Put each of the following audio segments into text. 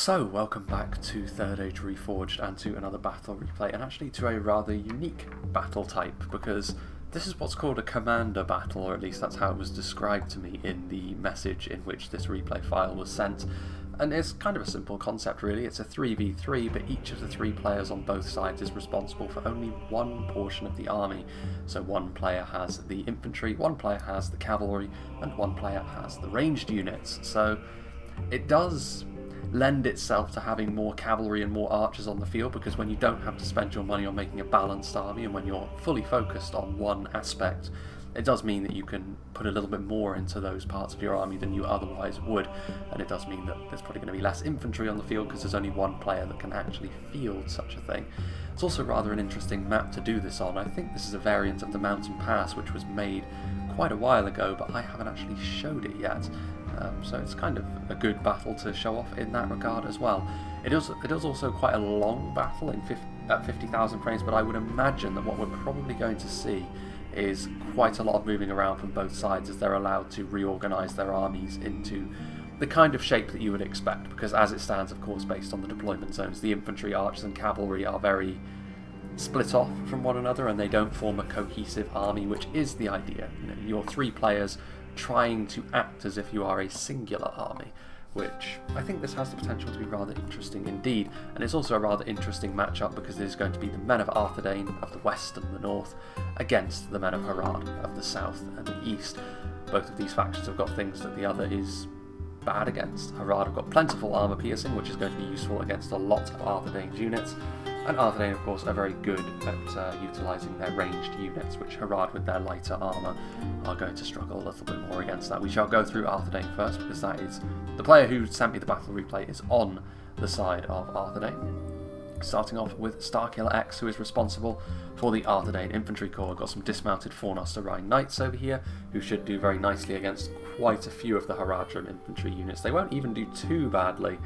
So, welcome back to 3rd Age Reforged and to another battle replay, and actually to a rather unique battle type, because this is what's called a commander battle, or at least that's how it was described to me in the message in which this replay file was sent. And it's kind of a simple concept really. It's a 3v3, but each of the three players on both sides is responsible for only one portion of the army. So one player has the infantry, one player has the cavalry, and one player has the ranged units. So it does lend itself to having more cavalry and more archers on the field, because when you don't have to spend your money on making a balanced army and when you're fully focused on one aspect, it does mean that you can put a little bit more into those parts of your army than you otherwise would, and it does mean that there's probably going to be less infantry on the field because there's only one player that can actually field such a thing. It's also rather an interesting map to do this on. I think this is a variant of the Mountain Pass, which was made quite a while ago, but I haven't actually showed it yet. So it's kind of a good battle to show off in that regard as well. It is also quite a long battle at 50,000 frames, but I would imagine that what we're probably going to see is quite a lot of moving around from both sides as they're allowed to reorganise their armies into the kind of shape that you would expect, because as it stands, of course, based on the deployment zones, the infantry, archers and cavalry are very split off from one another and they don't form a cohesive army, which is the idea. You know, you're three players trying to act as if you are a singular army, which I think this has the potential to be rather interesting indeed. And it's also a rather interesting matchup because there's going to be the men of Arthedain of the west and the north against the men of Harad of the south and the east. Both of these factions have got things that the other is bad against. Harad have got plentiful armour piercing, which is going to be useful against a lot of Arthedain's units, and Arthedain, of course, are very good at utilising their ranged units, which Harad, with their lighter armour, are going to struggle a little bit more against that. We shall go through Arthedain first, because that is the player who sent me the battle replay is on the side of Arthedain. Starting off with Starkiller X, who is responsible for the Arthedain Infantry Corps. Got some dismounted Fornosterine Knights over here, who should do very nicely against quite a few of the Haradrim infantry units. They won't even do too badly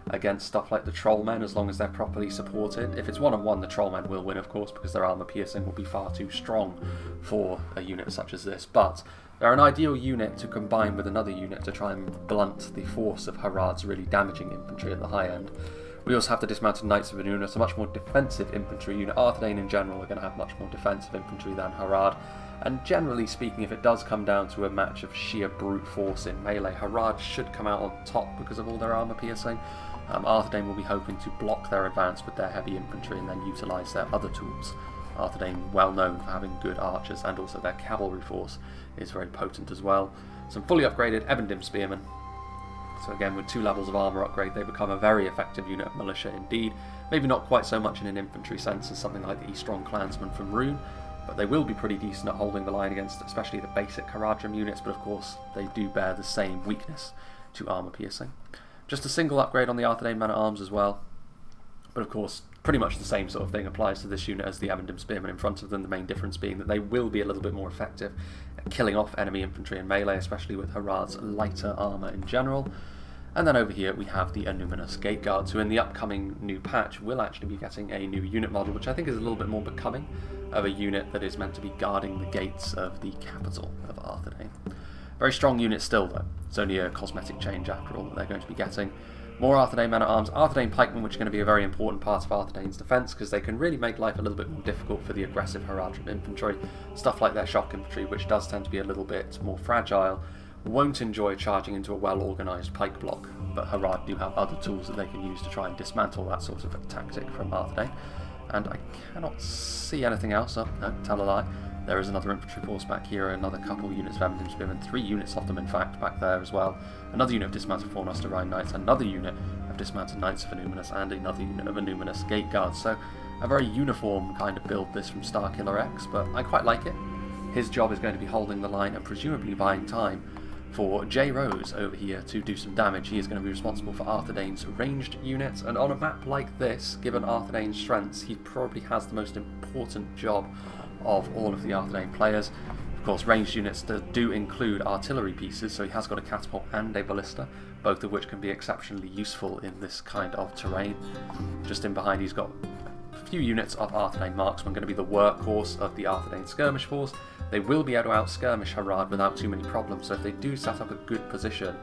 against stuff like the Trollmen, as long as they're properly supported. If it's one-on-one, the Trollmen will win, of course, because their armour piercing will be far too strong for a unit such as this. But they're an ideal unit to combine with another unit to try and blunt the force of Harad's really damaging infantry at the high end. We also have the dismounted Knights of Aluminus, a much more defensive infantry unit. Arthedain in general are going to have much more defensive infantry than Harad. And generally speaking, if it does come down to a match of sheer brute force in melee, Harad should come out on top because of all their armour piercing. Arthedain will be hoping to block their advance with their heavy infantry and then utilise their other tools. Arthedain, well known for having good archers, and also their cavalry force is very potent as well. Some fully upgraded Evendim Spearmen. So again, with 2 levels of armour upgrade, they become a very effective unit of militia indeed. Maybe not quite so much in an infantry sense as something like the Eastron Clansmen from Rune, but they will be pretty decent at holding the line against especially the basic Haradrim units, but of course they do bear the same weakness to armour piercing. Just a single upgrade on the Arthedain man-at-arms as well, but of course pretty much the same sort of thing applies to this unit as the Evendim Spearmen in front of them, the main difference being that they will be a little bit more effective at killing off enemy infantry in melee, especially with Harad's lighter armour in general. And then over here we have the Aluminus Gate Guards, who in the upcoming new patch will actually be getting a new unit model, which I think is a little bit more becoming of a unit that is meant to be guarding the gates of the capital of Arthedain. Very strong unit still though. It's only a cosmetic change after all that they're going to be getting. More Arthedain men-at-arms, Arthedain pikemen, which are going to be a very important part of Arthedain's defence, because they can really make life a little bit more difficult for the aggressive Haradrim infantry. Stuff like their shock infantry, which does tend to be a little bit more fragile, won't enjoy charging into a well-organised pike block, but Harad do have other tools that they can use to try and dismantle that sort of tactic from Arthedain. And I cannot see anything else. Oh, no, tell a lie. There is another infantry force back here, another couple units of Evendim Spearmen, 3 units of them in fact back there as well. Another unit of dismounted Fornosterine Knights, another unit of dismounted Knights of Aluminus, and another unit of Aluminus Gate Guards. So a very uniform kind of build this from Starkiller X, but I quite like it. His job is going to be holding the line and presumably buying time for J. Rose over here to do some damage. He is going to be responsible for Arthedain's ranged units, and on a map like this, given Arthedain's strengths, he probably has the most important job of all of the Arthedain players. Of course, ranged units do include artillery pieces, so he has got a catapult and a ballista, both of which can be exceptionally useful in this kind of terrain. Just in behind, he's got a few units of Arthedain marksmen, going to be the workhorse of the Arthedain skirmish force. they will be able to out-skirmish Harad without too many problems, so if they do set up a good position,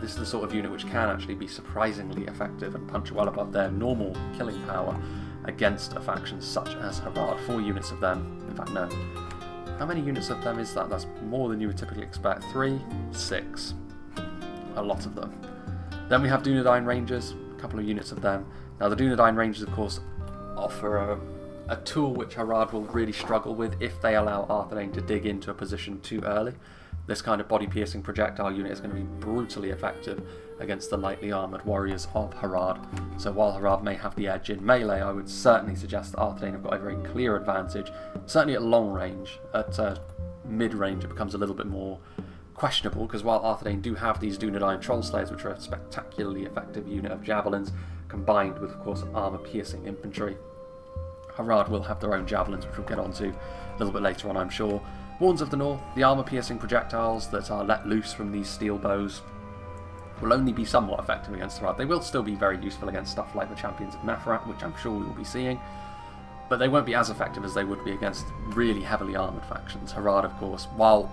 this is the sort of unit which can actually be surprisingly effective and punch well above their normal killing power against a faction such as Harad. 4 units of them, in fact no. How many units of them is that? That's more than you would typically expect. 3, 6. A lot of them. Then we have Dunadine Ranges, a couple of units of them. Now the Dunadine Ranges of course offer a tool which Harad will really struggle with if they allow Arthedain to dig into a position too early. This kind of body-piercing projectile unit is going to be brutally effective against the lightly armoured warriors of Harad. So while Harad may have the edge in melee, I would certainly suggest that Arthedain have got a very clear advantage, certainly at long range. At mid-range it becomes a little bit more questionable, because while Arthedain do have these Dunadine Troll Slayers, which are a spectacularly effective unit of javelins, combined with of course armour-piercing infantry, Harad will have their own javelins, which we'll get onto a little bit later on I'm sure. Warns of the North, the armour-piercing projectiles that are let loose from these steel bows will only be somewhat effective against Harad. They will still be very useful against stuff like the Champions of Neferat, which I'm sure we will be seeing, but they won't be as effective as they would be against really heavily armoured factions. Harad, of course, while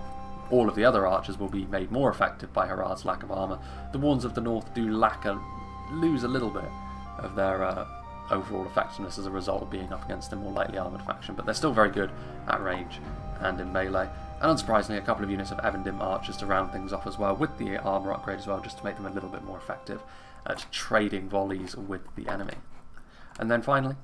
all of the other archers will be made more effective by Harad's lack of armour, the Warns of the North do lose a little bit of their overall effectiveness as a result of being up against a more lightly armoured faction, but they're still very good at range and in melee. And unsurprisingly, a couple of units of Evendim archers to round things off as well, with the armour upgrade as well, just to make them a little bit more effective at trading volleys with the enemy. And then finally,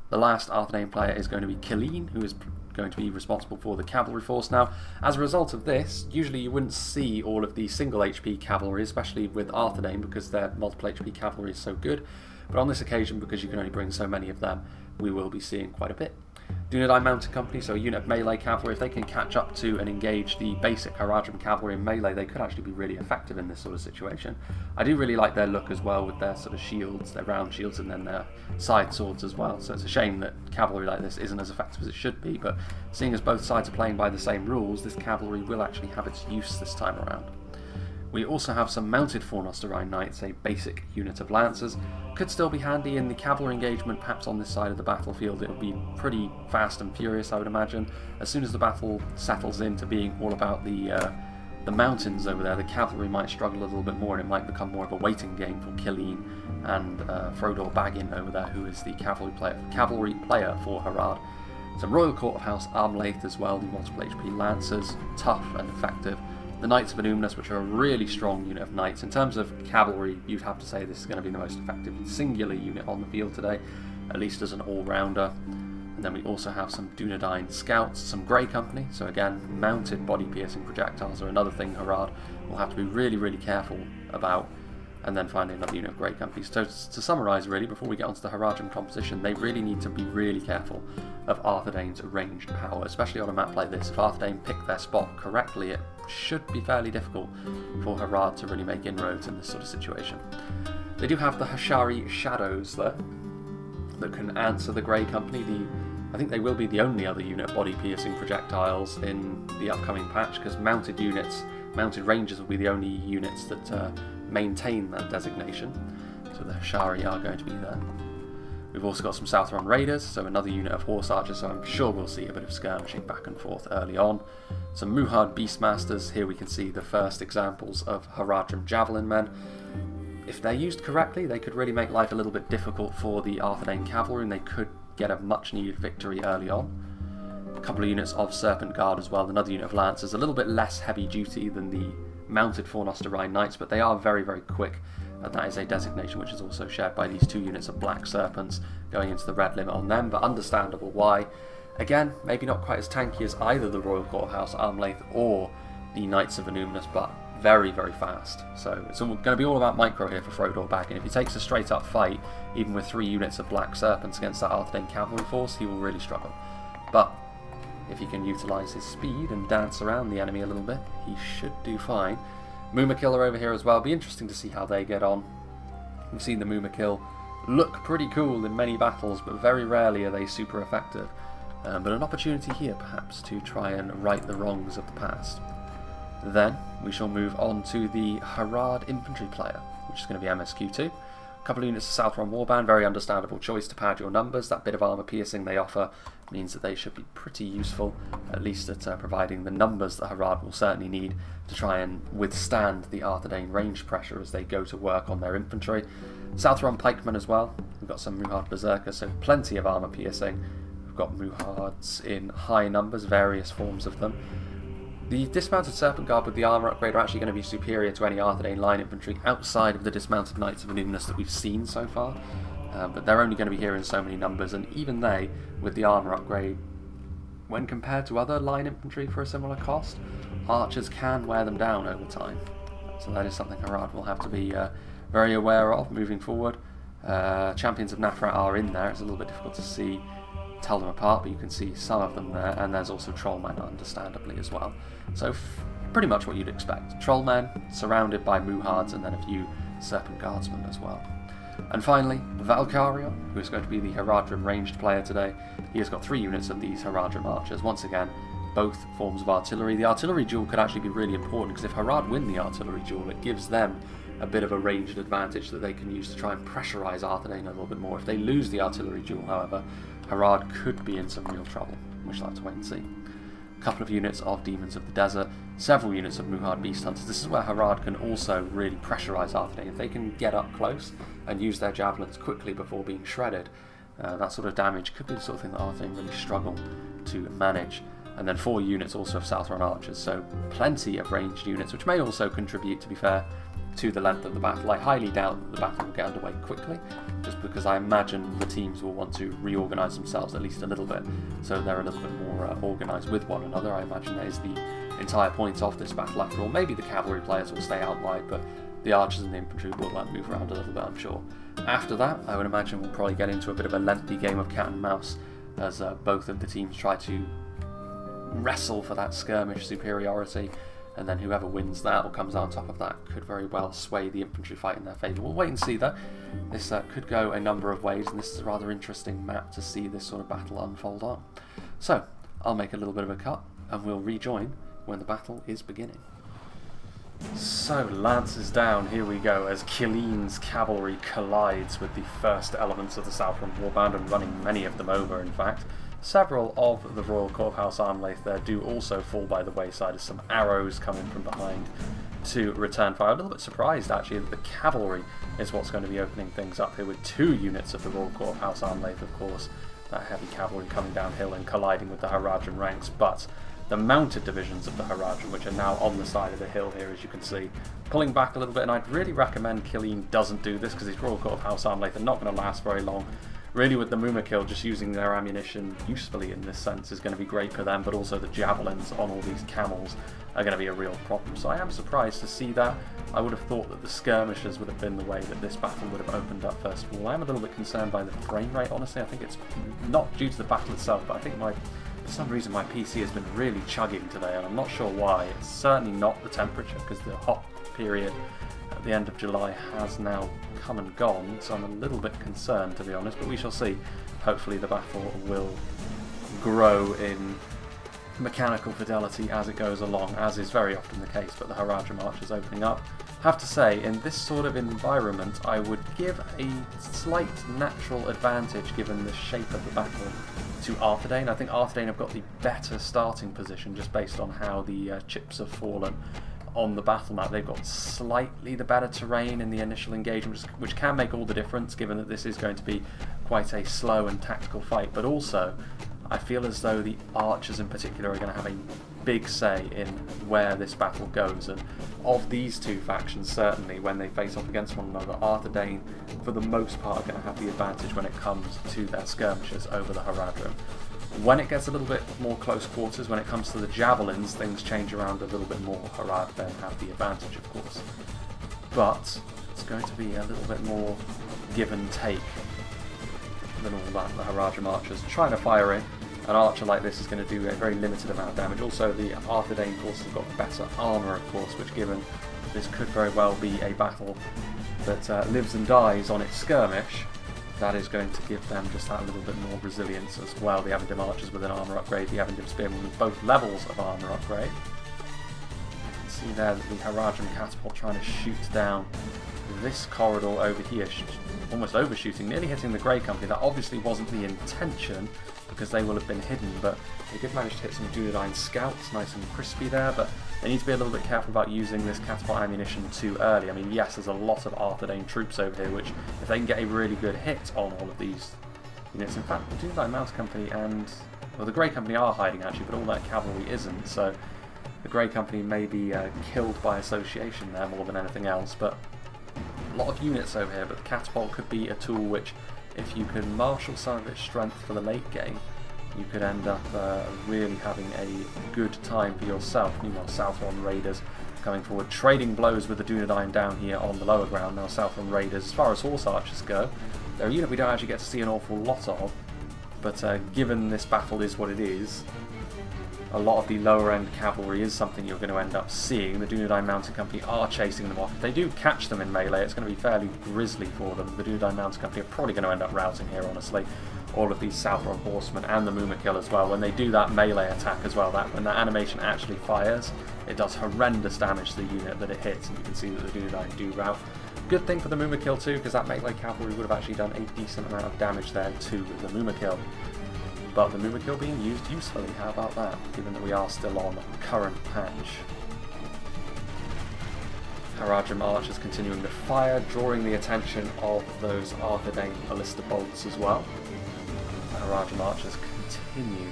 the last Arthedain player is going to be Killeen, who is going to be responsible for the cavalry force. Now, as a result of this, usually you wouldn't see all of the single HP cavalry, especially with Arthedain, because their multiple HP cavalry is so good. But on this occasion, because you can only bring so many of them, we will be seeing quite a bit. Dunadine Mounted Company, so a unit of melee cavalry, if they can catch up to and engage the basic Haradrim cavalry in melee, they could actually be really effective in this sort of situation. I do really like their look as well, with their sort of shields, their round shields, and then their side swords as well. So it's a shame that cavalry like this isn't as effective as it should be, but seeing as both sides are playing by the same rules, this cavalry will actually have its use this time around. We also have some mounted Fornosterine Knights, a basic unit of lancers. Could still be handy in the cavalry engagement, perhaps on this side of the battlefield. It'll be pretty fast and furious, I would imagine. As soon as the battle settles into being all about the mountains over there, the cavalry might struggle a little bit more, and it might become more of a waiting game for Killeen and Frodor Baggin over there, who is the cavalry player for Harad. Some Royal Court of House Armlaith as well, the multiple HP lancers, tough and effective. The Knights of Aluminus, which are a really strong unit of knights. In terms of cavalry, you'd have to say this is going to be the most effective singular unit on the field today, at least as an all-rounder. And then we also have some Dunadine Scouts, some Grey Company, so again, mounted body-piercing projectiles are another thing Harad will have to be really, really careful about. And then finally another unit of Grey Company. So to summarise really, before we get onto the Haradrim composition, they really need to be really careful of Arthedain's ranged power, especially on a map like this. If Arthedain pick their spot correctly, it should be fairly difficult for Harad to really make inroads in this sort of situation. They do have the Hashari Shadows though, that can answer the Grey Company. I think they will be the only other unit of body-piercing projectiles in the upcoming patch, because mounted rangers will be the only units that maintain that designation, so the Hashari are going to be there. We've also got some Southron Raiders, so another unit of horse archers, so I'm sure we'll see a bit of skirmishing back and forth early on. Some Muhard Beastmasters, here we can see the first examples of Haradrim Javelin Men. If they're used correctly, they could really make life a little bit difficult for the Arthedain Cavalry, and they could get a much needed victory early on. A couple of units of Serpent Guard as well, another unit of Lancers, a little bit less heavy duty than the mounted Fornosterine Knights, but they are very, very quick, and that is a designation which is also shared by these 2 units of Black Serpents going into the red limit on them, but understandable why. Again, maybe not quite as tanky as either the Royal Court of House Armlaith or the Knights of Anuminus, but very, very fast. So it's going to be all about micro here for Frodor Baggin. If he takes a straight up fight, even with 3 units of Black Serpents against that Arthedain cavalry force, he will really struggle. But if he can utilise his speed and dance around the enemy a little bit, he should do fine. Mumakil are over here as well. Be interesting to see how they get on. We've seen the Mumakil look pretty cool in many battles, but very rarely are they super effective. But an opportunity here, perhaps, to try and right the wrongs of the past. Then we shall move on to the Harad infantry player, which is going to be MSQ2. A couple of units of Southron Warband, very understandable choice to pad your numbers. That bit of armour piercing they offer means that they should be pretty useful, at least at providing the numbers that Harad will certainly need to try and withstand the Arthedain range pressure as they go to work on their infantry. Southron Pikemen as well. We've got some Muhard Berserkers, so plenty of armour piercing. We've got Muhards in high numbers, various forms of them. The dismounted Serpent Guard with the armour upgrade are actually going to be superior to any Arthedain line infantry outside of the dismounted Knights of Aluminus that we've seen so far. But they're only going to be here in so many numbers, and even they, with the armour upgrade, when compared to other line infantry for a similar cost, archers can wear them down over time. So that is something Harad will have to be very aware of moving forward. Champions of Nafrat are in there. It's a little bit difficult to tell them apart, but you can see some of them there, and there's also Trollmen, understandably, as well. So pretty much what you'd expect. Trollmen surrounded by Muhards, and then a few Serpent Guardsmen as well. And finally, Valkyrion, who is going to be the Haradrim ranged player today. He has got 3 units of these Haradrim archers. Once again, both forms of artillery. The artillery duel could actually be really important, because if Harad win the artillery duel, it gives them a bit of a ranged advantage that they can use to try and pressurise Arthedain a little bit more. If they lose the artillery duel, however, Harad could be in some real trouble. We shall have to wait and see. A couple of units of Demons of the Desert, several units of Muhard Beast Hunters. This is where Harad can also really pressurise Arthedain. If they can get up close and use their javelins quickly before being shredded, that sort of damage could be the sort of thing that Arthedain really struggle to manage. And then 4 units also of Southron Archers, so plenty of ranged units, which may also contribute, to be fair, to the length of the battle. I highly doubt that the battle will get underway quickly, just because I imagine the teams will want to reorganise themselves at least a little bit, so they're a little bit more organised with one another. I imagine that is the entire point of this battle after all. Maybe the cavalry players will stay out wide, but the archers and the infantry will move around a little bit, I'm sure. After that, I would imagine we'll probably get into a bit of a lengthy game of cat and mouse, as both of the teams try to wrestle for that skirmish superiority, and then whoever wins that or comes out on top of that could very well sway the infantry fight in their favour. We'll wait and see that. This could go a number of ways, and this is a rather interesting map to see this sort of battle unfold on. So, I'll make a little bit of a cut, and we'll rejoin when the battle is beginning. So, lances down, here we go, as Killeen's cavalry collides with the first elements of the Southron Warband, and running many of them over, in fact. Several of the Royal Court of House Armlaith there do also fall by the wayside as some arrows come in from behind to return fire. A little bit surprised actually that the cavalry is what's going to be opening things up here, with 2 units of the Royal Court of House Armlaith, of course, that heavy cavalry coming downhill and colliding with the Haradrim ranks, but the mounted divisions of the Haradrim, which are now on the side of the hill here, as you can see, pulling back a little bit, and I'd really recommend Killeen doesn't do this, because these Royal Court of House Armlaith are not going to last very long. Really, with the Mumakil, just using their ammunition usefully in this sense is going to be great for them, but also the javelins on all these camels are going to be a real problem. So I am surprised to see that. I would have thought that the skirmishes would have been the way that this battle would have opened up first of all. I am a little bit concerned by the frame rate, honestly. I think it's not due to the battle itself, but I think for some reason my PC has been really chugging today, and I'm not sure why. It's certainly not the temperature, because the hot period at the end of July has now come and gone, so I'm a little bit concerned, to be honest, but we shall see. Hopefully the battle will grow in mechanical fidelity as it goes along, as is very often the case, but the Haradrim archers opening up. Have to say, in this sort of environment, I would give a slight natural advantage, given the shape of the battle, to Arthedain. I think Arthedain have got the better starting position, just based on how the chips have fallen on the battle map. They've got slightly the better terrain in the initial engagement, which can make all the difference, given that this is going to be quite a slow and tactical fight, but also I feel as though the archers in particular are going to have a big say in where this battle goes, and of these 2 factions, certainly when they face off against one another, Arthedain for the most part are going to have the advantage when it comes to their skirmishes over the Haradrim. When it gets a little bit more close quarters, when it comes to the javelins, things change around a little bit more. Harad then have the advantage, of course. But it's going to be a little bit more give and take than all that. The Haradrim archers trying to fire in. An archer like this is going to do a very limited amount of damage. Also, the Arthedain forces have got better armour, of course, which, given this could very well be a battle that lives and dies on its skirmish, that is going to give them just that little bit more resilience as well. The Avendim archers with an armour upgrade, the Avendim spearmen with both levels of armour upgrade. You can see there that the Haradrim catapult trying to shoot down this corridor over here, almost overshooting, nearly hitting the Grey Company. That obviously wasn't the intention, because they will have been hidden, but they did manage to hit some Dunadine scouts, nice and crispy there, but they need to be a little bit careful about using this catapult ammunition too early. I mean, yes, there's a lot of Arthedain troops over here, which, if they can get a really good hit on all of these units, in fact, the Dunadine Mounted Company and, well, the Grey Company are hiding actually, but all that cavalry isn't, so the Grey Company may be killed by association there more than anything else, but a lot of units over here, but the catapult could be a tool which, if you can marshal some of its strength for the late game, you could end up really having a good time for yourself. Meanwhile, Southron Raiders coming forward, trading blows with the Dunadine down here on the lower ground. Now Southron Raiders, as far as horse archers go, they're a unit we don't actually get to see an awful lot of, but given this battle is what it is, a lot of the lower end cavalry is something you're going to end up seeing. The Dunadine Mounted Company are chasing them off. If they do catch them in melee, it's going to be fairly grisly for them. The Dunadine Mounted Company are probably going to end up routing here, honestly. All of these Southron horsemen and the Mumakil as well. When they do that melee attack as well, when that animation actually fires, it does horrendous damage to the unit that it hits, and you can see that the Dunadine do rout. Good thing for the Mumakil too, because that melee cavalry would have actually done a decent amount of damage there to the Mumakil. But the Mumakil being used usefully, how about that, given that we are still on current patch. Haradrim archers continuing to fire, drawing the attention of those Arthedain ballista bolts as well. Haradrim archers continue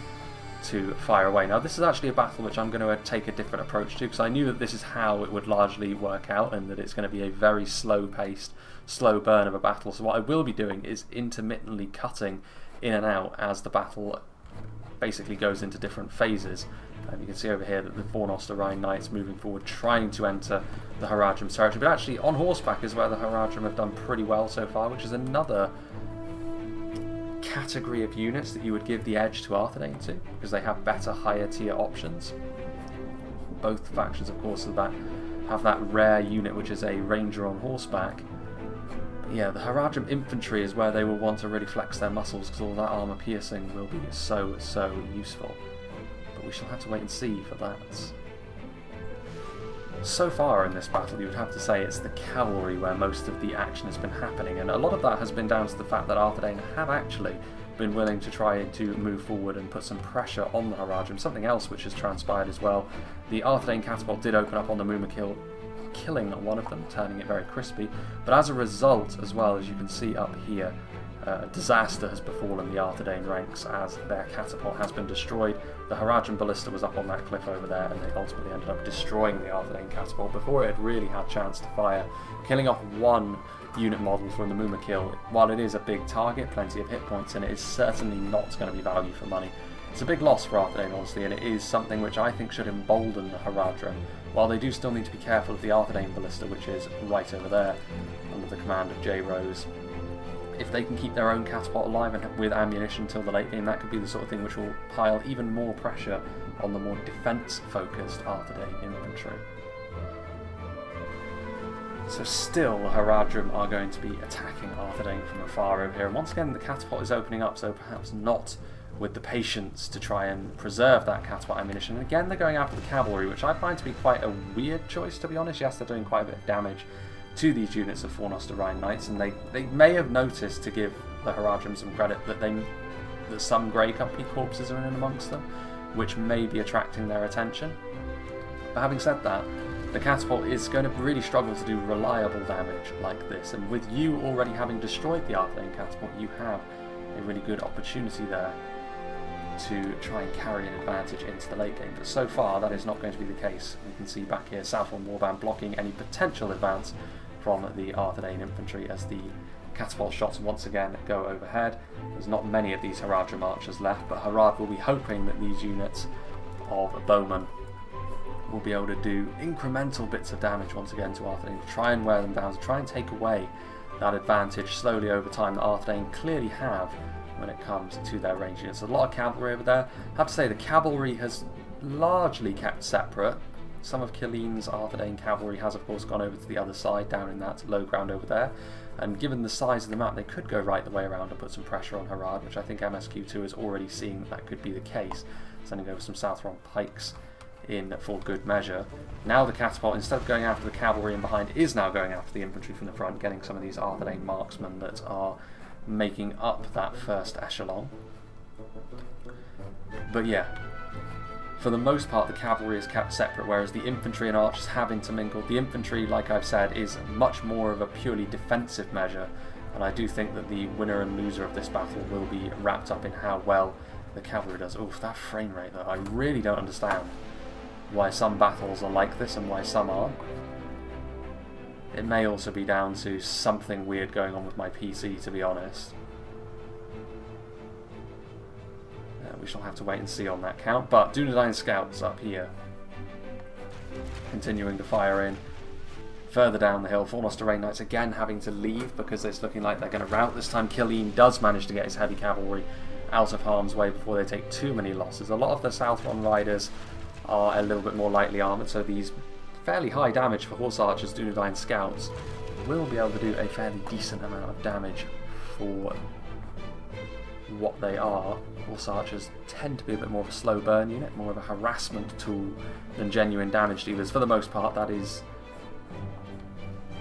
to fire away. Now this is actually a battle which I'm going to take a different approach to, because I knew that this is how it would largely work out, and that it's going to be a very slow paced, slow burn of a battle. So what I will be doing is intermittently cutting in and out as the battle basically goes into different phases. You can see over here that the Fornosterine Knights moving forward, trying to enter the Haradrim territory, but actually on horseback is where the Haradrim have done pretty well so far, which is another category of units that you would give the edge to Arthedain to, because they have better higher tier options. Both factions, of course, have that rare unit which is a ranger on horseback. But yeah, the Haradrim infantry is where they will want to really flex their muscles, because all that armor piercing will be so useful. But we shall have to wait and see for that. So far in this battle, you would have to say it's the cavalry where most of the action has been happening, and a lot of that has been down to the fact that Arthedain have actually been willing to try to move forward and put some pressure on the Haradrim. Something else which has transpired as well, the Arthedain catapult did open up on the Mumakil, killing one of them, turning it very crispy, but as a result, as well, as you can see up here, disaster has befallen the Arthedain ranks as their catapult has been destroyed. The Haradrim ballista was up on that cliff over there, and they ultimately ended up destroying the Arthedain catapult before it had really had a chance to fire, killing off one unit model from the Mumakil. While it is a big target, plenty of hit points, and it is certainly not going to be value for money. It's a big loss for Arthedain, honestly, and it is something which I think should embolden the Haradrim, while they do still need to be careful of the Arthedain ballista, which is right over there, under the command of J. Rose. If they can keep their own catapult alive and with ammunition till the late game, that could be the sort of thing which will pile even more pressure on the more defence-focused Arthedain infantry. So still, the Haradrim are going to be attacking Arthedain from afar over here. And once again, the catapult is opening up, so perhaps not with the patience to try and preserve that catapult ammunition. And again, they're going after the cavalry, which I find to be quite a weird choice, to be honest. Yes, they're doing quite a bit of damage to these units of Fornosterine Knights, and they may have noticed, to give the Haradrim some credit, that some Grey Company corpses are in amongst them, which may be attracting their attention. But having said that, the catapult is going to really struggle to do reliable damage like this, and with you already having destroyed the Arthedain catapult, you have a really good opportunity there to try and carry an advantage into the late game. But so far, that is not going to be the case. You can see back here, Southron Warband blocking any potential advance from the Arthedain infantry as the catapult shots once again go overhead. There's not many of these Haradrim archers left, but Harad will be hoping that these units of bowmen will be able to do incremental bits of damage once again to Arthedain, to try and wear them down, to try and take away that advantage slowly over time that Arthedain clearly have when it comes to their range units. A lot of cavalry over there. I have to say the cavalry has largely kept separate. Some of Killeen's Arthedain cavalry has of course gone over to the other side, down in that low ground over there, and given the size of the map, they could go right the way around and put some pressure on Harad, which I think MSQ2 is already seeing that could be the case, sending over some Southron pikes in for good measure. Now the catapult, instead of going after the cavalry in behind, is now going after the infantry from the front, getting some of these Arthedain marksmen that are making up that first echelon. But yeah, for the most part the cavalry is kept separate, whereas the infantry and archers have intermingled. The infantry, like I've said, is much more of a purely defensive measure, and I do think that the winner and loser of this battle will be wrapped up in how well the cavalry does. Oof, that frame rate though, I really don't understand why some battles are like this and why some aren't. It may also be down to something weird going on with my PC, to be honest. We shall have to wait and see on that count, but Dunadine scouts up here, continuing to fire in. Further down the hill, Fornosterine Knights again having to leave because it's looking like they're going to rout. This time Killeen does manage to get his heavy cavalry out of harm's way before they take too many losses. A lot of the Southron riders are a little bit more lightly armoured, so these fairly high damage for horse archers, Dunadine scouts, will be able to do a fairly decent amount of damage for what they are. Horse archers tend to be a bit more of a slow burn unit, more of a harassment tool than genuine damage dealers. For the most part, that is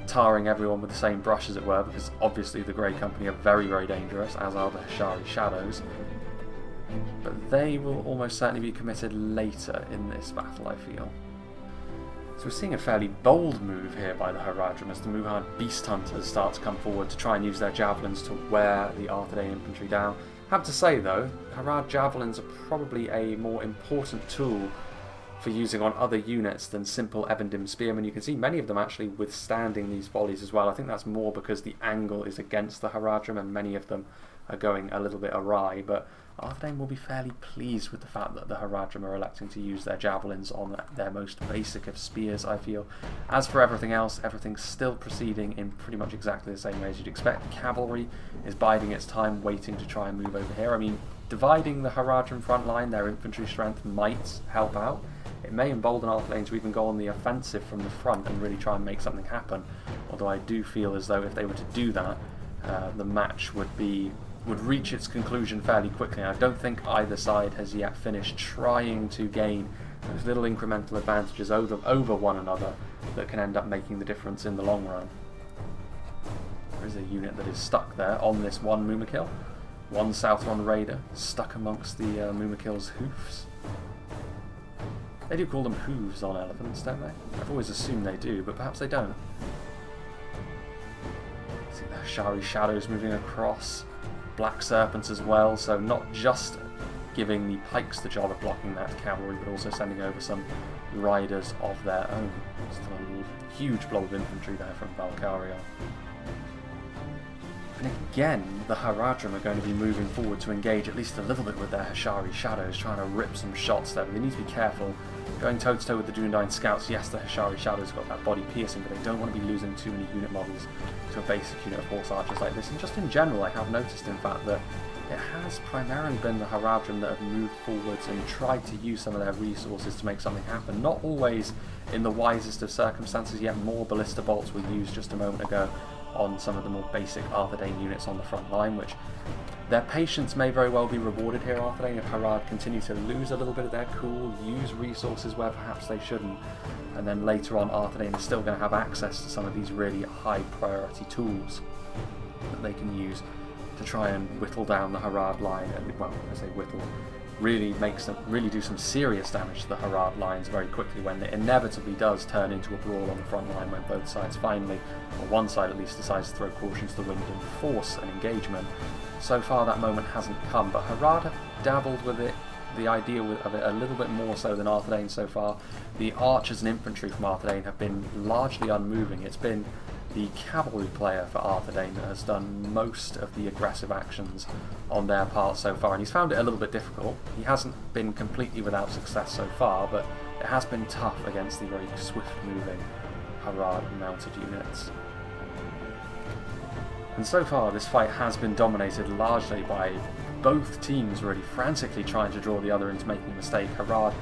tarring everyone with the same brush, as it were, because obviously the Grey Company are very, very dangerous, as are the Hashari Shadows. But they will almost certainly be committed later in this battle, I feel. So we're seeing a fairly bold move here by the Haradrim as the Muhad Beast Hunters start to come forward to try and use their javelins to wear the Arthedain infantry down. I have to say though, Harad javelins are probably a more important tool for using on other units than simple Evendim spearmen. You can see many of them actually withstanding these volleys as well. I think that's more because the angle is against the Haradrim and many of them are going a little bit awry, but Arthedain will be fairly pleased with the fact that the Haradrim are electing to use their javelins on their most basic of spears, I feel. As for everything else, everything's still proceeding in pretty much exactly the same way as you'd expect. The cavalry is biding its time, waiting to try and move over here. I mean, dividing the Haradrim front line, their infantry strength might help out. It may embolden Arthedain to even go on the offensive from the front and really try and make something happen. Although I do feel as though if they were to do that, the match would reach its conclusion fairly quickly. I don't think either side has yet finished trying to gain those little incremental advantages over one another that can end up making the difference in the long run. There is a unit that is stuck there on this one Mumakil. One Southron Raider stuck amongst the Mumakil's hoofs. They do call them hooves on elephants, don't they? I've always assumed they do, but perhaps they don't. See the Hashari Shadows moving across. Black Serpents as well, so not just giving the pikes the job of blocking that cavalry, but also sending over some riders of their own. Just a huge blob of infantry there from Valkyria. And again, the Haradrim are going to be moving forward to engage at least a little bit with their Hashari Shadows, trying to rip some shots there, but they need to be careful. Going toe-to-toe with the Dunadine Scouts, yes, the Hashari Shadows got that body piercing, but they don't want to be losing too many unit models to a basic unit of horse archers like this. And just in general, I have noticed, in fact, that it has primarily been the Haradrim that have moved forwards and tried to use some of their resources to make something happen. Not always in the wisest of circumstances, yet more ballista bolts were used just a moment ago on some of the more basic Arthedain units on the front line, which their patience may very well be rewarded here, Arthedain, if Harad continue to lose a little bit of their cool, use resources where perhaps they shouldn't, and then later on Arthedain is still going to have access to some of these really high priority tools that they can use to try and whittle down the Harad line, and, well, I say whittle, really do some serious damage to the Harad lines very quickly when it inevitably does turn into a brawl on the front line when both sides finally, or one side at least, decides to throw caution to the wind and force an engagement. So far that moment hasn't come, but Harad have dabbled with it, the idea of it a little bit more so than Arthedain so far. The archers and infantry from Arthedain have been largely unmoving. It's been the cavalry player for Arthedain that has done most of the aggressive actions on their part so far, and he's found it a little bit difficult. He hasn't been completely without success so far, but it has been tough against the very swift-moving Harad mounted units. And so far this fight has been dominated largely by both teams really frantically trying to draw the other into making a mistake. Harad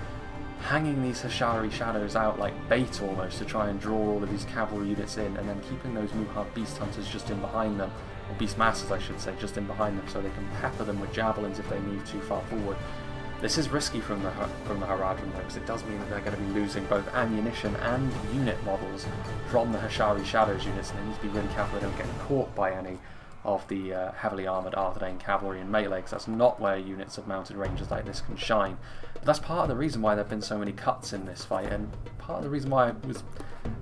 hanging these Hashari Shadows out like bait almost to try and draw all of these cavalry units in, and then keeping those Muhad Beast Hunters just in behind them, or Beast Masters I should say, just in behind them so they can pepper them with javelins if they move too far forward. This is risky from the Haradrim though, because it does mean that they're going to be losing both ammunition and unit models from the Hashari Shadows units, and they need to be really careful they don't get caught by any of the heavily armoured Arthedain cavalry and melee, because that's not where units of mounted rangers like this can shine. But that's part of the reason why there have been so many cuts in this fight, and part of the reason why I was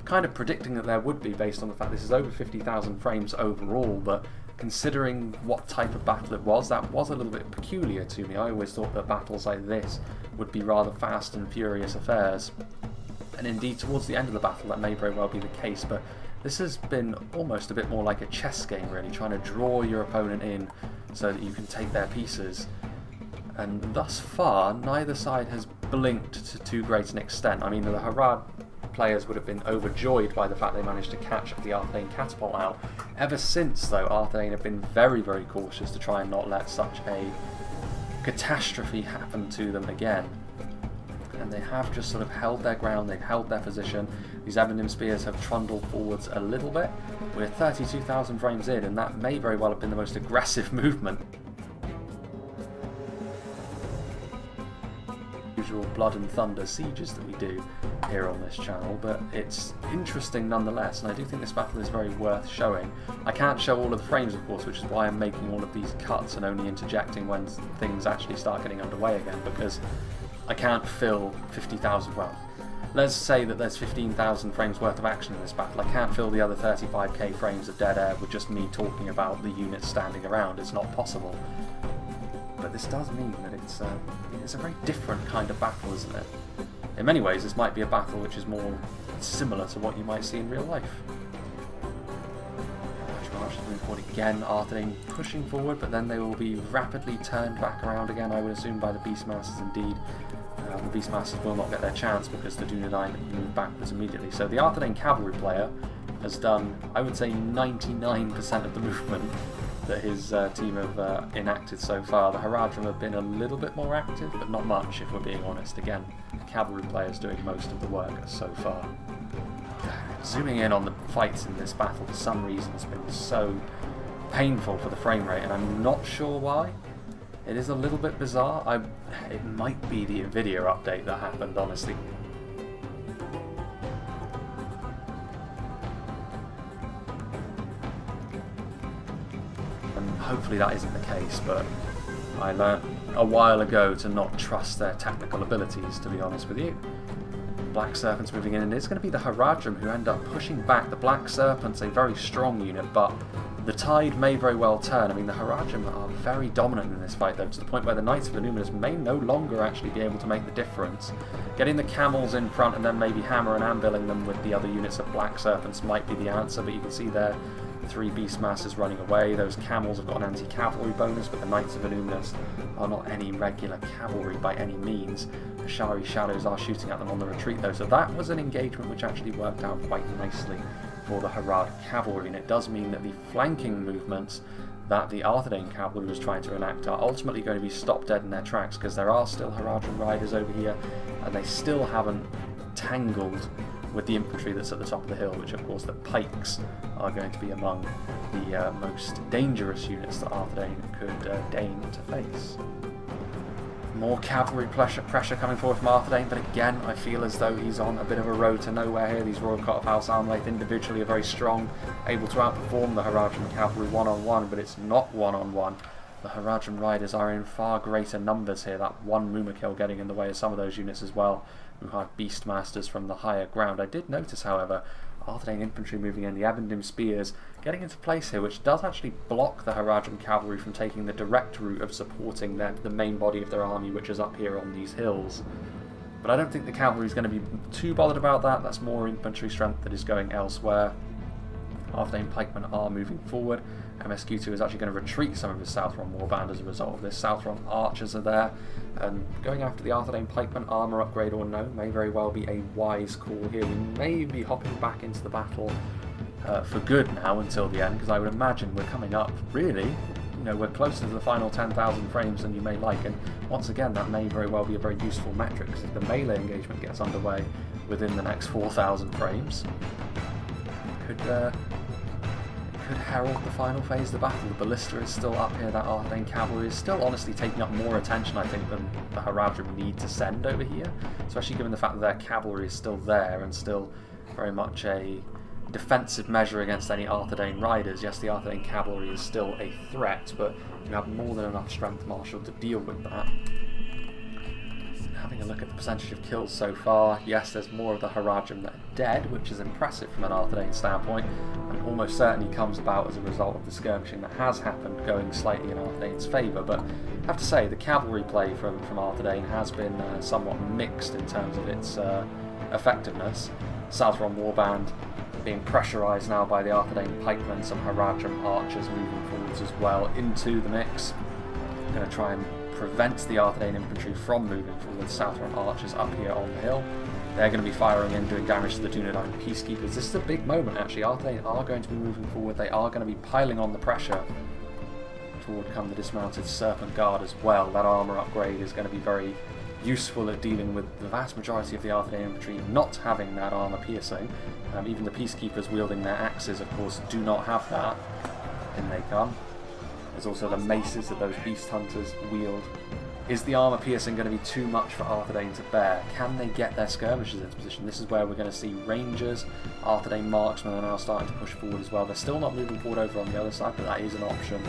kind of predicting that there would be, based on the fact this is over 50,000 frames overall, but considering what type of battle it was, that was a little bit peculiar to me. I always thought that battles like this would be rather fast and furious affairs, and indeed towards the end of the battle that may very well be the case, but this has been almost a bit more like a chess game really, trying to draw your opponent in so that you can take their pieces. And thus far, neither side has blinked to too great an extent. I mean, the Harad players would have been overjoyed by the fact they managed to catch the Arthedain catapult out. Ever since, though, Arthedain have been very, very cautious to try and not let such a catastrophe happen to them again. And they have just sort of held their ground, they've held their position. These Ebondim spears have trundled forwards a little bit. We're 32,000 frames in, and that may very well have been the most aggressive movement. Usual blood and thunder sieges that we do here on this channel, but it's interesting nonetheless, and I do think this battle is very worth showing. I can't show all of the frames, of course, which is why I'm making all of these cuts and only interjecting when things actually start getting underway again, because I can't fill 50,000, well, let's say that there's 15,000 frames worth of action in this battle. I can't fill the other 35k frames of dead air with just me talking about the units standing around. It's not possible. But this does mean that it's a very different kind of battle, isn't it? In many ways, this might be a battle which is more similar to what you might see in real life. March moving forward again, Arthedain pushing forward, but then they will be rapidly turned back around again, I would assume, by the Beastmasters indeed. The Beastmasters will not get their chance because the Dunadine move backwards immediately. So the Arthedain cavalry player has done, I would say, 99% of the movement that his team have enacted so far. The Haradrim have been a little bit more active, but not much, if we're being honest. Again, the cavalry players doing most of the work so far. Zooming in on the fights in this battle, for some reason, has been so painful for the frame rate, and I'm not sure why. It is a little bit bizarre. It might be the Nvidia update that happened, honestly. And hopefully that isn't the case, but I learnt a while ago to not trust their technical abilities, to be honest with you. Black Serpents moving in, and it's going to be the Haradrim who end up pushing back. The Black Serpents, a very strong unit, but the tide may very well turn. I mean, the Haradrim are very dominant in this fight, though, to the point where the Knights of Aluminus may no longer actually be able to make the difference. Getting the camels in front and then maybe hammer and anviling them with the other units of Black Serpents might be the answer, but you can see there 3 Beastmasters running away. Those camels have got an anti-cavalry bonus, but the Knights of Aluminus are not any regular cavalry by any means. The Hashari Shadows are shooting at them on the retreat, though, so that was an engagement which actually worked out quite nicely for the Harad cavalry, and it does mean that the flanking movements that the Arthedain cavalry was trying to enact are ultimately going to be stopped dead in their tracks, because there are still Haradrim riders over here, and they still haven't tangled with the infantry that's at the top of the hill, which of course the pikes are going to be among the most dangerous units that Arthedain could deign to face. More cavalry pressure coming forward from Arthedain, but again I feel as though he's on a bit of a road to nowhere here. These Royal Court of House Armlaith individually are very strong, able to outperform the Haradrim cavalry one-on-one, but it's not one-on-one. The Haradrim riders are in far greater numbers here, that one Mumakil getting in the way of some of those units as well, who have Beastmasters from the higher ground. I did notice, however, Arthedain infantry moving in, the Ebondim spears getting into place here, which does actually block the Haradrim cavalry from taking the direct route of supporting the main body of their army, which is up here on these hills. But I don't think the cavalry is going to be too bothered about that. That's more infantry strength that is going elsewhere. Arthedain pikemen are moving forward. MSQ2 is actually going to retreat some of his Southron warband as a result of this. Southron archers are there, and going after the Arthedain pikemen, armour upgrade or no, may very well be a wise call here. We may be hopping back into the battle for good now until the end, because I would imagine we're coming up, really, you know, we're closer to the final 10,000 frames than you may like, and once again that may very well be a very useful metric, because if the melee engagement gets underway within the next 4,000 frames, it could could herald the final phase of the battle. The ballista is still up here, that Arthedain cavalry is still honestly taking up more attention, I think, than the Haradrim need to send over here, especially given the fact that their cavalry is still there and still very much a defensive measure against any Arthedain riders. Yes, the Arthedain cavalry is still a threat, but you have more than enough strength marshal to deal with that. Having a look at the percentage of kills so far, yes, there's more of the Haradrim that are dead, which is impressive from an Arthedain standpoint, and almost certainly comes about as a result of the skirmishing that has happened, going slightly in Arthedain's favour. But I have to say, the cavalry play from Arthedain has been somewhat mixed in terms of its effectiveness. Southron Warband being pressurised now by the Arthedain pikemen, some Haradrim archers moving forwards as well into the mix. I'm going to try and prevent the Arthedain infantry from moving forward. Southron archers up here on the hill. They're going to be firing in, doing damage to the Dunadine peacekeepers. This is a big moment actually. Arthedain are going to be moving forward. They are going to be piling on the pressure. Forward come the dismounted Serpent Guard as well. That armour upgrade is going to be very useful at dealing with the vast majority of the Arthedain infantry not having that armour piercing. Even the peacekeepers wielding their axes, of course, do not have that. In they come. There's also the maces that those beast hunters wield. Is the armour piercing going to be too much for Arthedain to bear? Can they get their skirmishers into position? This is where we're going to see rangers. Arthedain marksmen are now starting to push forward as well. They're still not moving forward over on the other side, but that is an option.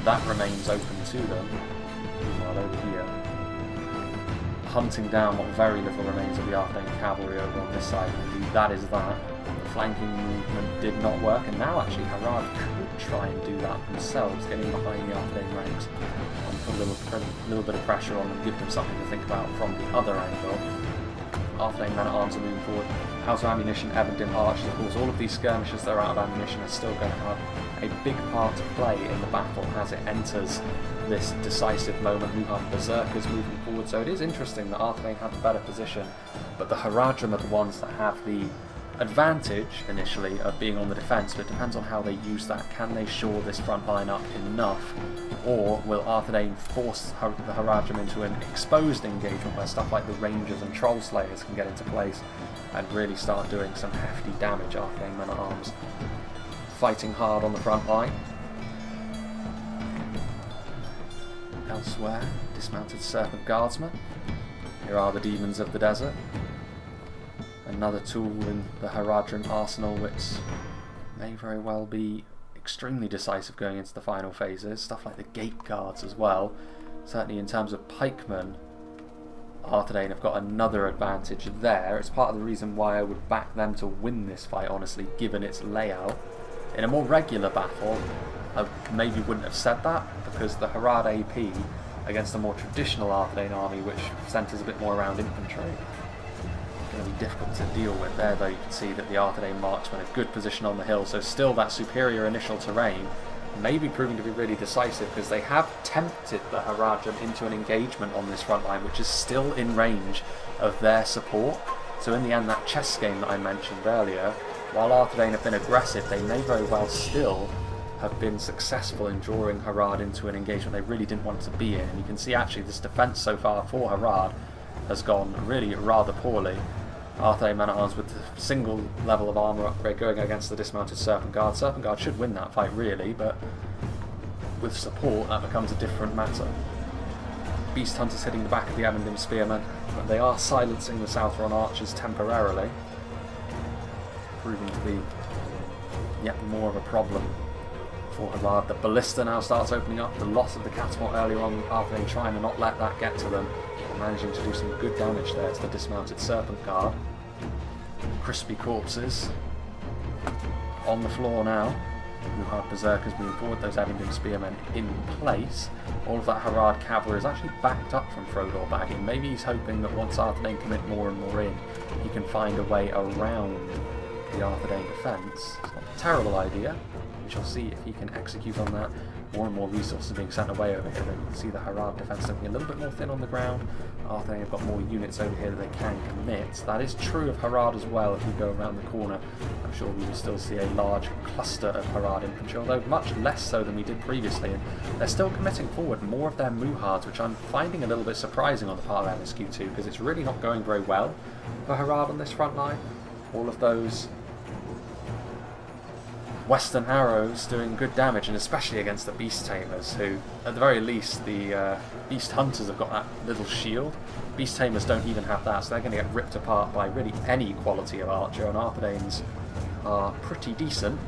That remains open to them. Meanwhile, over here, hunting down what very little remains of the Arthedain cavalry over on this side. Indeed, that is that. The flanking movement did not work, and now actually Harad could try and do that themselves, getting behind the Arthedain ranks and put a little bit of pressure on them, give them something to think about from the other angle. Arthedain men-at-arms are moving forward. Out of ammunition, Evandin archers, of course, all of these skirmishers that are out of ammunition are still going to have a big part to play in the battle as it enters this decisive moment. Muhan Berserkers moving forward, so it is interesting that Arthedain have the better position, but the Haradrim are the ones that have the advantage initially of being on the defence, but it depends on how they use that. Can they shore this front line up enough, or will Arthedain force the Haradrim into an exposed engagement where stuff like the Rangers and Troll Slayers can get into place and really start doing some hefty damage? Arthedain men-at-arms fighting hard on the front line. Elsewhere, dismounted Serpent Guardsmen. Here are the Demons of the Desert. Another tool in the Haradrim arsenal which may very well be extremely decisive going into the final phases. Stuff like the Gate Guards as well. Certainly in terms of pikemen, Arthedain have got another advantage there. It's part of the reason why I would back them to win this fight, honestly, given its layout. In a more regular battle, I maybe wouldn't have said that, because the Harad AP against a more traditional Arthedain army, which centres a bit more around infantry, going to be difficult to deal with. There, though, you can see that the Arthedain marksmen in a good position on the hill, so still that superior initial terrain may be proving to be really decisive, because they have tempted the Haradrim into an engagement on this front line, which is still in range of their support. So in the end, that chess game that I mentioned earlier, while Arthedain have been aggressive, they may very well still have been successful in drawing Harad into an engagement they really didn't want to be in. And you can see actually this defence so far for Harad has gone really rather poorly. Arthedain men-at-arms with the single level of armour upgrade going against the dismounted Serpent Guard. Serpent Guard should win that fight really, but with support that becomes a different matter. Beast Hunters hitting the back of the Evandin Spearmen, but they are silencing the Southron archers temporarily, proving to be yet more of a problem for Harad. The ballista now starts opening up. The loss of the catapult earlier on, Arthedain trying to not let that get to them, and managing to do some good damage there to the dismounted Serpent Guard. Crispy corpses on the floor now. Muhan Berserkers moving forward, those Evandin Spearmen in place. All of that Harad cavalry is actually backed up from Frodor bagging. Maybe he's hoping that once Arthedain commit more and more in, he can find a way around the Arthedain defence. It's not a terrible idea. We shall see if he can execute on that. More and more resources are being sent away over here. You can see the Harad defence looking a little bit more thin on the ground. Arthedain have got more units over here that they can commit. That is true of Harad as well. If we go around the corner, I'm sure we will still see a large cluster of Harad infantry, although much less so than we did previously. And they're still committing forward more of their Muhards, which I'm finding a little bit surprising on the part of MSQ2, because it's really not going very well for Harad on this front line. All of those Western arrows doing good damage, and especially against the Beast Tamers, who, at the very least, the Beast Hunters have got that little shield. Beast Tamers don't even have that, so they're going to get ripped apart by really any quality of archer, and Arthedains are pretty decent.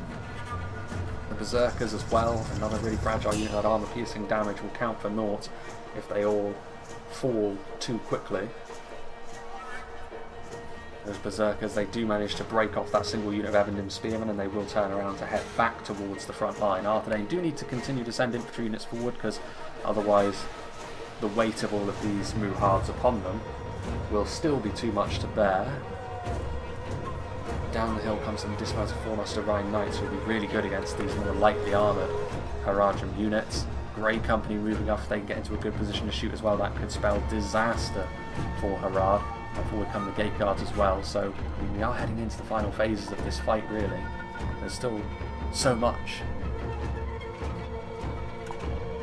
The Berserkers as well, another really fragile unit. That armor-piercing damage will count for naught if they all fall too quickly. Those Berserkers, they do manage to break off that single unit of Ebondim Spearmen, and they will turn around to head back towards the front line. Arthedain do need to continue to send infantry units forward, because otherwise the weight of all of these Muhards upon them will still be too much to bear. Down the hill comes some dismounted Fornosterine Knights, who will be really good against these more lightly armoured Haradrim units. Grey Company moving up, if they can get into a good position to shoot as well, that could spell disaster for Harad. Forward come the Gate Guards as well, so I mean, we are heading into the final phases of this fight really. There's still so much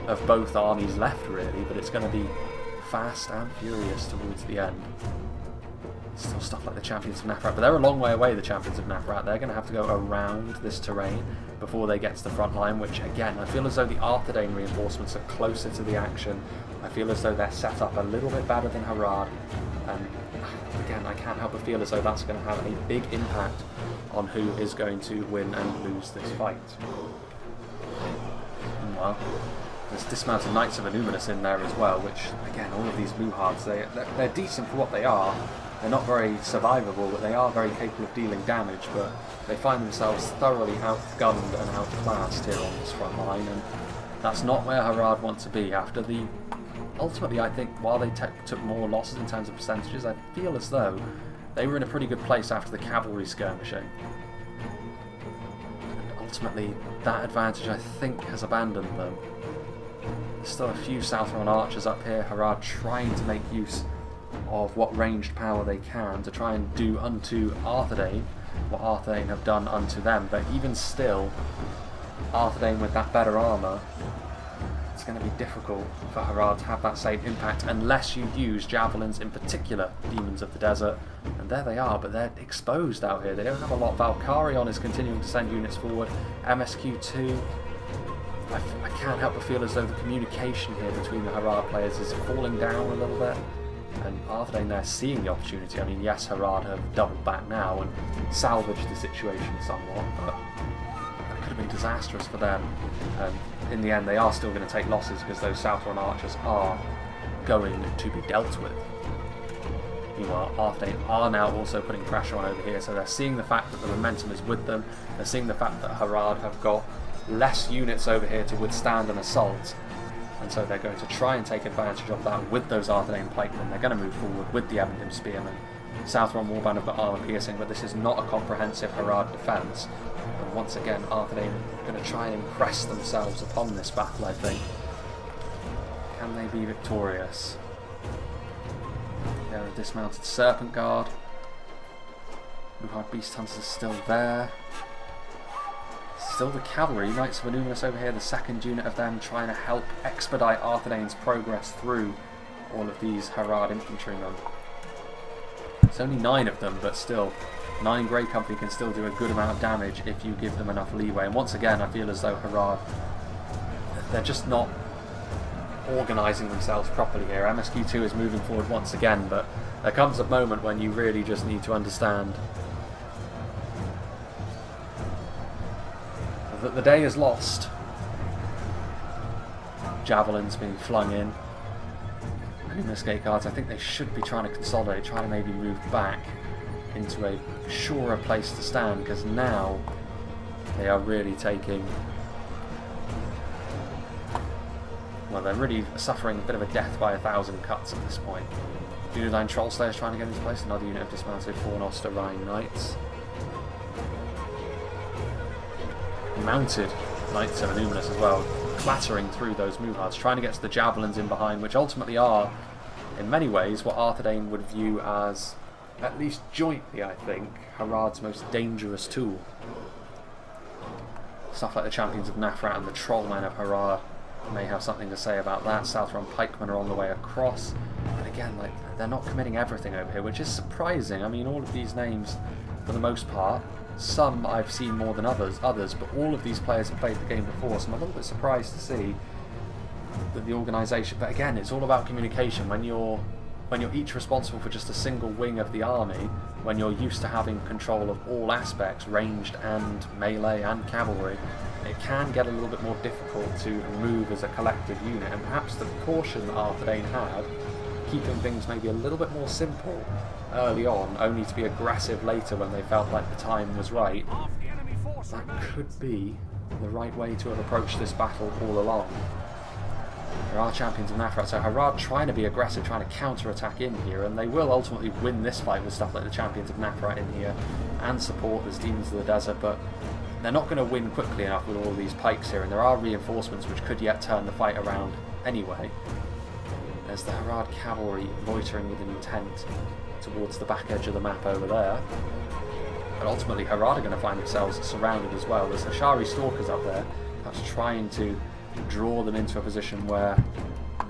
of both armies left really, but it's going to be fast and furious towards the end. Still stuff like the Champions of Nafrat, but they're a long way away, the Champions of Nafrat. They're going to have to go around this terrain before they get to the front line, which again, I feel as though the Arthedain reinforcements are closer to the action. I feel as though they're set up a little bit better than Harad, and again, I can't help but feel as though that's going to have a big impact on who is going to win and lose this fight. Meanwhile, there's dismounted Knights of Aluminus in there as well, which, again, all of these Muhards, they're decent for what they are. They're not very survivable, but they are very capable of dealing damage, but they find themselves thoroughly outgunned and outclassed here on this front line, and that's not where Harad want to be. After the... Ultimately, I think, while they took more losses in terms of percentages, I feel as though they were in a pretty good place after the cavalry skirmishing. And ultimately, that advantage, I think, has abandoned them. There's still a few Southron archers up here. Harad trying to make use of what ranged power they can to try and do unto Arthedain what Arthedain have done unto them, but even still, Arthedain with that better armour, it's going to be difficult for Harad to have that same impact unless you use javelins, in particular Demons of the Desert, and there they are, but they're exposed out here. They don't have a lot. Valkyrion is continuing to send units forward. MSQ2, I can't help but feel as though the communication here between the Harad players is falling down a little bit. And Arthedain there seeing the opportunity. I mean, yes, Harad have doubled back now and salvaged the situation somewhat, but that could have been disastrous for them. In the end, they are still going to take losses because those Southron archers are going to be dealt with. Meanwhile, Arthedain are now also putting pressure on over here, so they're seeing the fact that the momentum is with them. They're seeing the fact that Harad have got less units over here to withstand an assault. And so they're going to try and take advantage of that with those Arthedain pikemen. They're going to move forward with the Ebondim Spearmen. Southron Warband have got armour piercing, but this is not a comprehensive Harad defence. And once again, Arthedain are going to try and impress themselves upon this battle, I think. Can they be victorious? They're a dismounted Serpent Guard. Muhard Beast Hunters are still there. Still the cavalry, Knights of Aluminus over here, the second unit of them trying to help expedite Arthedain's progress through all of these Harad infantrymen. It's only 9 of them, but still, 9 Grey Company can still do a good amount of damage if you give them enough leeway. And once again, I feel as though Harad, they're just not organising themselves properly here. MSQ2 is moving forward once again, but there comes a moment when you really just need to understand that the day is lost. Javelins being flung in. Aluminus Gate Guards, I think they should be trying to consolidate, trying to maybe move back into a surer place to stand, because now they are really taking... Well, they're really suffering a bit of a death by 1,000 cuts at this point. Dunadine Trollslayers trying to get into place, another unit of dismounted Fornosterine Knights. Mounted Knights of Aluminus as well, clattering through those Muhards, trying to get to the javelins in behind, which ultimately are, in many ways, what Arthedain would view as, at least jointly, I think, Harad's most dangerous tool. Stuff like the Champions of Nafrat and the Trollmen of Harad may have something to say about that. Southron pikemen are on the way across, but again, they're not committing everything over here, which is surprising. I mean, all of these names, for the most part, some I've seen more than others, but all of these players have played the game before, so I'm a little bit surprised to see that the organisation, but again, it's all about communication. When you're each responsible for just a single wing of the army, when you're used to having control of all aspects, ranged and melee and cavalry, it can get a little bit more difficult to move as a collective unit, and perhaps the precaution that Arthedain had, keeping things maybe a little bit more simple early on, only to be aggressive later when they felt like the time was right, that could be the right way to have approached this battle all along. There are champions of Nafrat, so Harad trying to be aggressive, trying to counter-attack in here, and they will ultimately win this fight with stuff like the champions of Nafrat in here, and support as demons of the desert, but they're not going to win quickly enough with all of these pikes here, and there are reinforcements which could yet turn the fight around anyway. There's the Harad cavalry loitering with intent towards the back edge of the map over there. But ultimately Harad are going to find themselves surrounded as well. There's Ashari stalkers up there, perhaps trying to draw them into a position where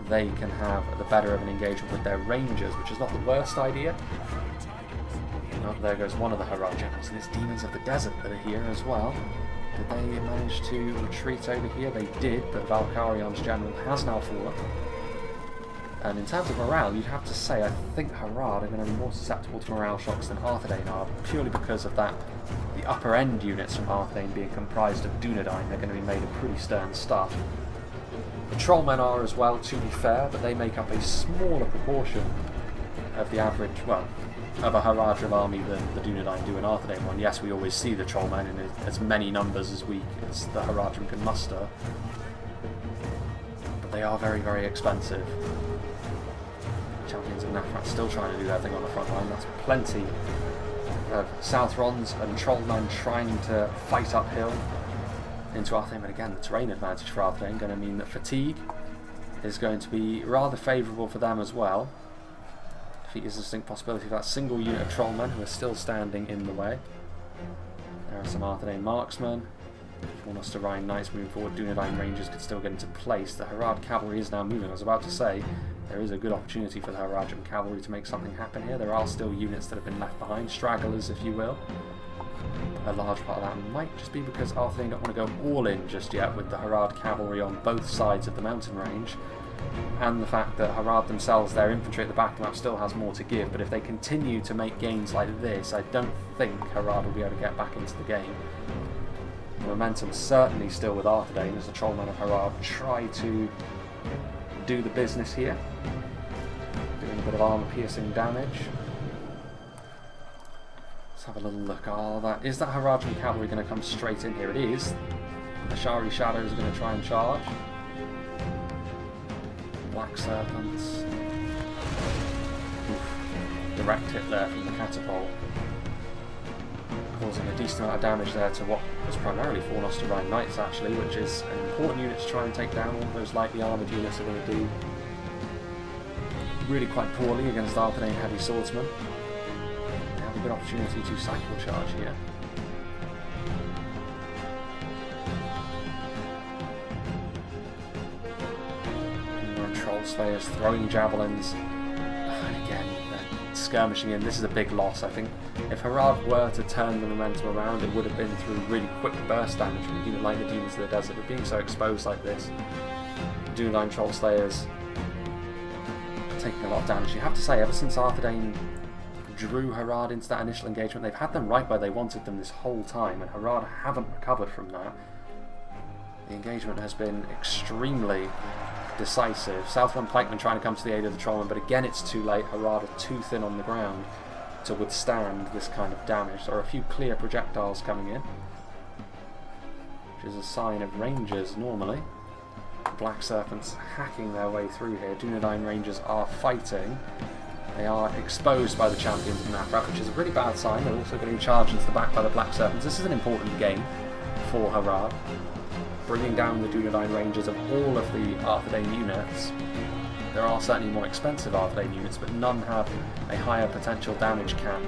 they can have the better of an engagement with their rangers, which is not the worst idea. Oh, there goes one of the Harad generals, and it's demons of the desert that are here as well. Did they manage to retreat over here? They did, but Valkarion's general has now fallen. And in terms of morale, you'd have to say I think Harad are going to be more susceptible to morale shocks than Arthedain are, purely because of that, the upper end units from Arthedain being comprised of Dunadine. They're going to be made of pretty stern stuff. The Trollmen are as well, to be fair, but they make up a smaller proportion of the average, well, of a Haradrim army than the Dunadine do in Arthedain one. Yes, we always see the Trollmen in as many numbers as the Haradrim can muster, but they are very, very expensive. Champions of Nafrat still trying to do their thing on the front line. That's plenty of Southrons and Trollmen trying to fight uphill into Arthedain, but again, the terrain advantage for Arthedain going to mean that fatigue is going to be rather favourable for them as well. Defeat is a distinct possibility for that single unit of Trollmen who are still standing in the way. There are some Arthedain marksmen. Fornosterine knights moving forward. Dunadine Ranges could still get into place. The Harad cavalry is now moving. I was about to say, there is a good opportunity for the Haradrim cavalry to make something happen here. There are still units that have been left behind, stragglers if you will. A large part of that might just be because Arthedain don't want to go all in just yet with the Harad cavalry on both sides of the mountain range, and the fact that Harad themselves, their infantry at the back of the map, still has more to give. But if they continue to make gains like this, I don't think Harad will be able to get back into the game. The momentum certainly still with Arthedain as the Trollmen of Harad try to do the business here, doing a bit of armor-piercing damage. Let's have a little look. Is that Haradrim cavalry going to come straight in here? It is. The Ashari Shadows are going to try and charge. Black Serpents. Oof. Direct hit there from the catapult, causing a decent amount of damage there to what was primarily Fornosterine Knights actually, which is an important unit to try and take down. All those lightly armoured units are going to do really quite poorly against Arthedain heavy swordsmen. They have a good opportunity to cycle charge here. Troll Slayers throwing javelins, and again they're skirmishing in. This is a big loss. I think if Harad were to turn the momentum around, it would have been through really quick burst damage from a unit like the Demons of the Desert, but being so exposed like this, Dunadine Troll Slayers taking a lot of damage. You have to say, ever since Arthedain drew Harad into that initial engagement, they've had them right where they wanted them this whole time, and Harad haven't recovered from that. The engagement has been extremely decisive. Southland Pikemen trying to come to the aid of the Trollmen, but again it's too late. Harad are too thin on the ground to withstand this kind of damage. There are a few clear projectiles coming in, which is a sign of Rangers normally. Black Serpents hacking their way through here. Dunadine Rangers are fighting. They are exposed by the champions of Nafrat, which is a really bad sign. They're also getting charged into the back by the Black Serpents. This is an important game for Harad, bringing down the Dunadine Rangers of all of the Arthedain units. There are certainly more expensive Arthedain units, but none have a higher potential damage cap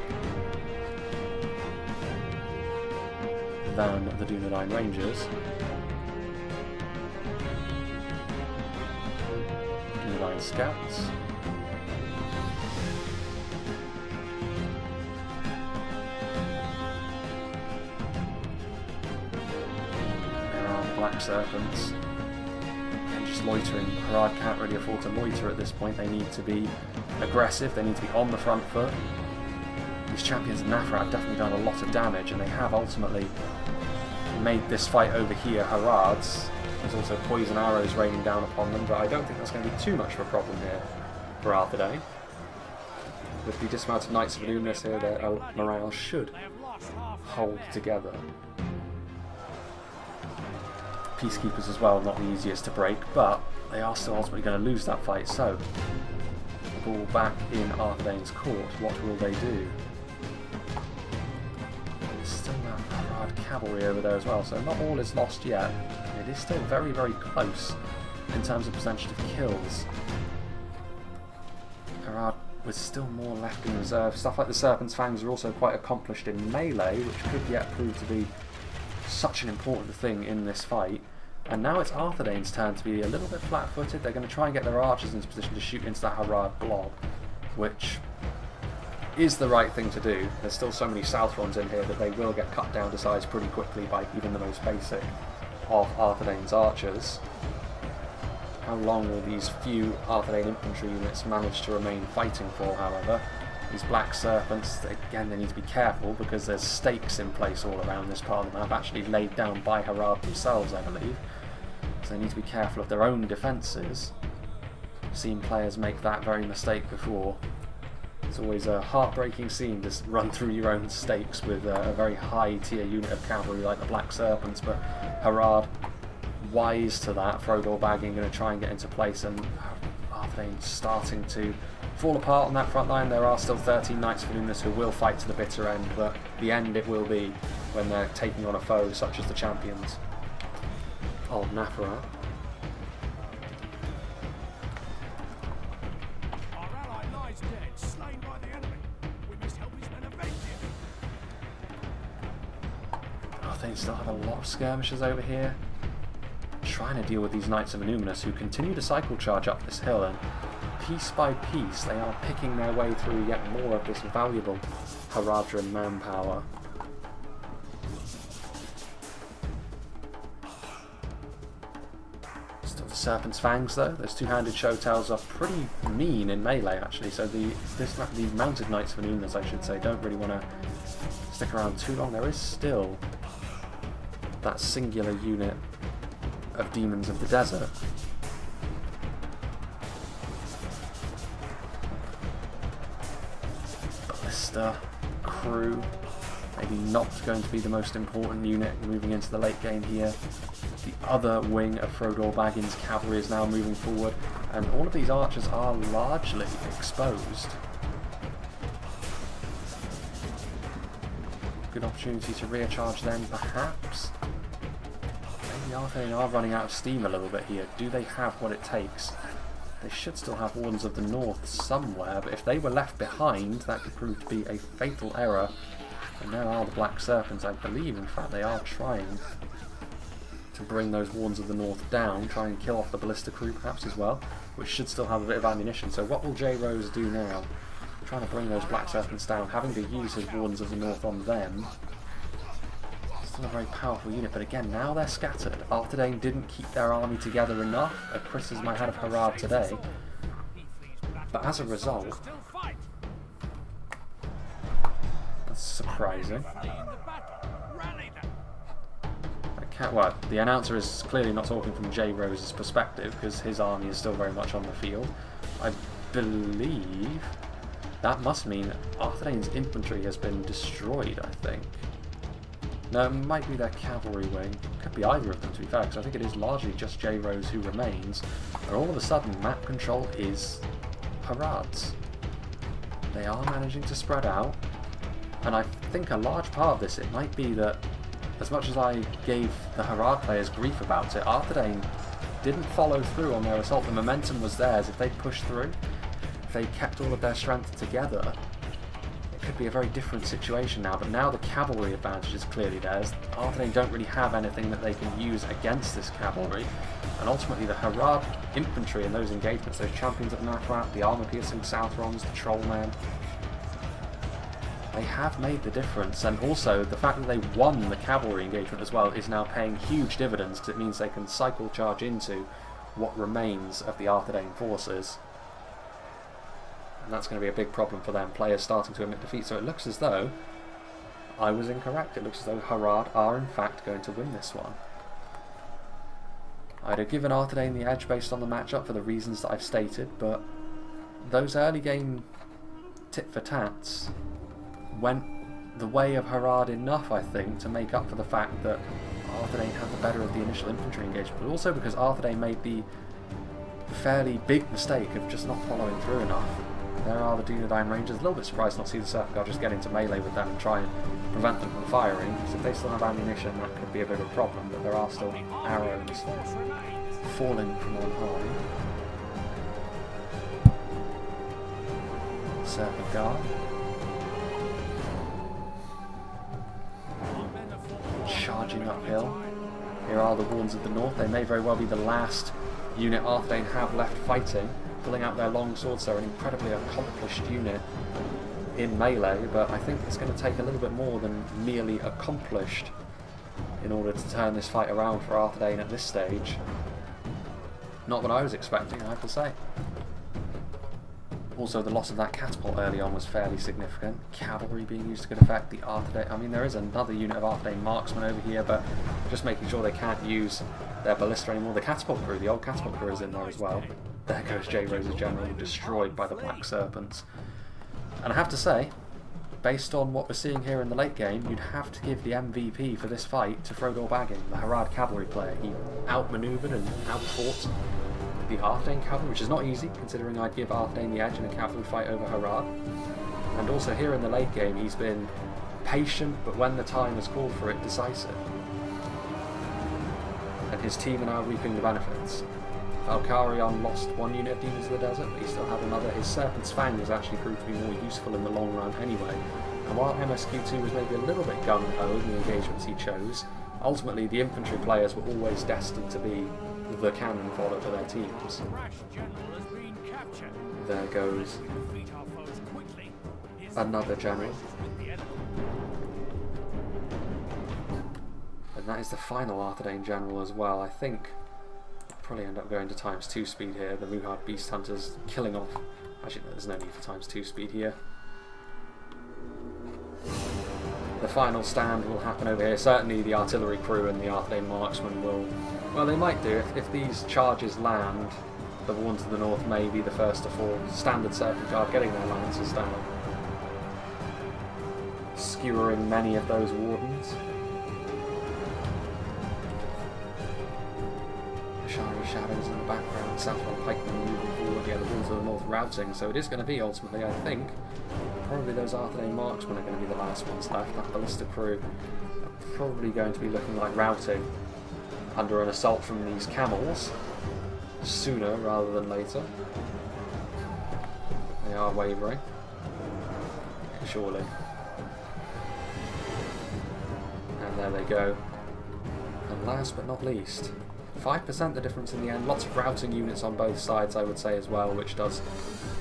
than the Dunadine Rangers. Dunadine Scouts. Serpents. And just loitering. Harad can't really afford to loiter at this point. They need to be aggressive, they need to be on the front foot. These champions of Nafra have definitely done a lot of damage, and they have ultimately made this fight over here Harad's. There's also poison arrows raining down upon them, but I don't think that's going to be too much of a problem here for Arthedain. With the dismounted Knights of Aluminus here, their morale should hold together. Peacekeepers as well, not the easiest to break, but they are still ultimately going to lose that fight, so the ball back in Arthedain's court. What will they do? There's still that Harad cavalry over there as well, so not all is lost yet. It is still very, very close in terms of percentage of kills. Harad with still more left in reserve. Stuff like the Serpent's Fangs are also quite accomplished in melee, which could yet prove to be such an important thing in this fight. And now it's Arthedain's turn to be a little bit flat-footed. They're going to try and get their archers into position to shoot into that Harad blob, which is the right thing to do. There's still so many Southrons in here that they will get cut down to size pretty quickly by even the most basic of Arthedain's archers. How long will these few Arthedain infantry units manage to remain fighting for, however? These Black Serpents, again, they need to be careful because there's stakes in place all around this part of the map, actually laid down by Harad themselves, I believe. So they need to be careful of their own defences. I've seen players make that very mistake before. It's always a heartbreaking scene to run through your own stakes with a very high tier unit of cavalry like the Black Serpents, but Harad, wise to that, Frodor bagging, going to try and get into place, and Arthedain starting to fall apart on that front line. There are still 13 Knights of Aluminus who will fight to the bitter end, but the end it will be when they're taking on a foe such as the champions of Nafra. Arthedain still have a lot of skirmishers over here, trying to deal with these Knights of Aluminus who continue to cycle charge up this hill, and piece by piece they are picking their way through yet more of this valuable Haradran manpower. Still the Serpent's Fangs though. Those two-handed showtails are pretty mean in melee actually, so the mounted Knights of Aluminus, I should say, don't really want to stick around too long. There is still that singular unit of Demons of the Desert. Ballista, crew, maybe not going to be the most important unit moving into the late game here. The other wing of Frodor Baggins' cavalry is now moving forward, and all of these archers are largely exposed. Good opportunity to rear charge then, perhaps. Maybe Arthedain are running out of steam a little bit here. Do they have what it takes? They should still have Wardens of the North somewhere, but if they were left behind, that could prove to be a fatal error. And there are the Black Serpents, I believe, in fact, they are trying to bring those Wardens of the North down, try and kill off the Ballista crew perhaps as well, which should still have a bit of ammunition. So what will J. Rose do now? Trying to bring those Black Serpents down, having to use his Wardens of the North on them. Still a very powerful unit, but again, now they're scattered. Arthedain didn't keep their army together enough. Chris is my head of Harad today. But as a result, that's surprising. Well, the announcer is clearly not talking from J. Rose's perspective, because his army is still very much on the field. I believe that must mean Arthedain's infantry has been destroyed, I think. No, it might be their cavalry wing. Could be either of them, to be fair, because I think it is largely just J. Rose who remains. And all of a sudden, map control is Harad's. They are managing to spread out, and I think a large part of this, it might be that, as much as I gave the Harad players grief about it, Arthedain didn't follow through on their assault. The momentum was theirs. If they pushed through, if they kept all of their strength together, it could be a very different situation now. But now the cavalry advantage is clearly theirs. Arthedain don't really have anything that they can use against this cavalry. And ultimately the Harad infantry in those engagements, those champions of Nafrat, the armor-piercing Southrons, the Trollmen, they have made the difference, and also the fact that they won the cavalry engagement as well is now paying huge dividends, because it means they can cycle charge into what remains of the Arthedain forces. And that's going to be a big problem for them, players starting to admit defeat. So it looks as though I was incorrect. It looks as though Harad are in fact going to win this one. I'd have given Arthedain the edge based on the matchup for the reasons that I've stated, but those early game tit-for-tats went the way of Harad enough, I think, to make up for the fact that Arthedain had the better of the initial infantry engagement, but also because Arthedain made the fairly big mistake of just not following through enough. There are the Dunadine Ranges. A little bit surprised not to see the Surfer Guard just get into melee with them and try and prevent them from firing, because if they still have ammunition that could be a bit of a problem, but there are still arrows falling from on high. Surfer Guard. Charging uphill. Here are the Warns of the North. They may very well be the last unit Arthedain have left fighting, pulling out their long swords. They're an incredibly accomplished unit in melee, but I think it's going to take a little bit more than merely accomplished in order to turn this fight around for Arthedain at this stage. Not what I was expecting, I have to say. Also, the loss of that catapult early on was fairly significant. Cavalry being used to good effect. The Arthedain, I mean, there is another unit of Arthedain marksmen over here, but just making sure they can't use their ballista anymore. The catapult crew, the old catapult crew is in there as well. There goes J. Rose's general, destroyed by the Black Serpents. And I have to say, based on what we're seeing here in the late game, you'd have to give the MVP for this fight to Frodor Baggin, the Harad cavalry player. He outmaneuvered and outfought the Arthedain cavalry, which is not easy, considering I'd give Arthedain the edge in a cavalry fight over Harad. And also here in the late game, he's been patient, but when the time has called for it, decisive. And his team are now reaping the benefits. Valkyrion lost one unit of Demons of the Desert, but he still had another. His Serpent's Fang has actually proved to be more useful in the long run anyway. And while MSQ2 was maybe a little bit gung-ho in the engagements he chose, ultimately the infantry players were always destined to be the cannon fodder for their teams. There goes another general. And that is the final Arthedain general as well. I think I'll probably end up going to ×2 speed here. The Muhad Beast Hunters killing off. Actually, no, there's no need for ×2 speed here. The final stand will happen over here. Certainly the artillery crew and the Arthedain marksmen will... Well, they might do. If these charges land, the Warns of the North may be the first to fall. Standard Serpent Guard getting their lancers down. Skewering many of those wardens. The Shari Shadows in the background. Saffron Pikemen moving forward. Yeah, the Warns of the North routing. So it is going to be, ultimately, I think, probably those Arthedain marksmen are going to be the last ones left. That ballista crew are probably going to be looking like routing under an assault from these camels sooner rather than later. They are wavering, surely. And there they go. And last but not least, 5% the difference in the end. Lots of routing units on both sides, I would say, as well, which does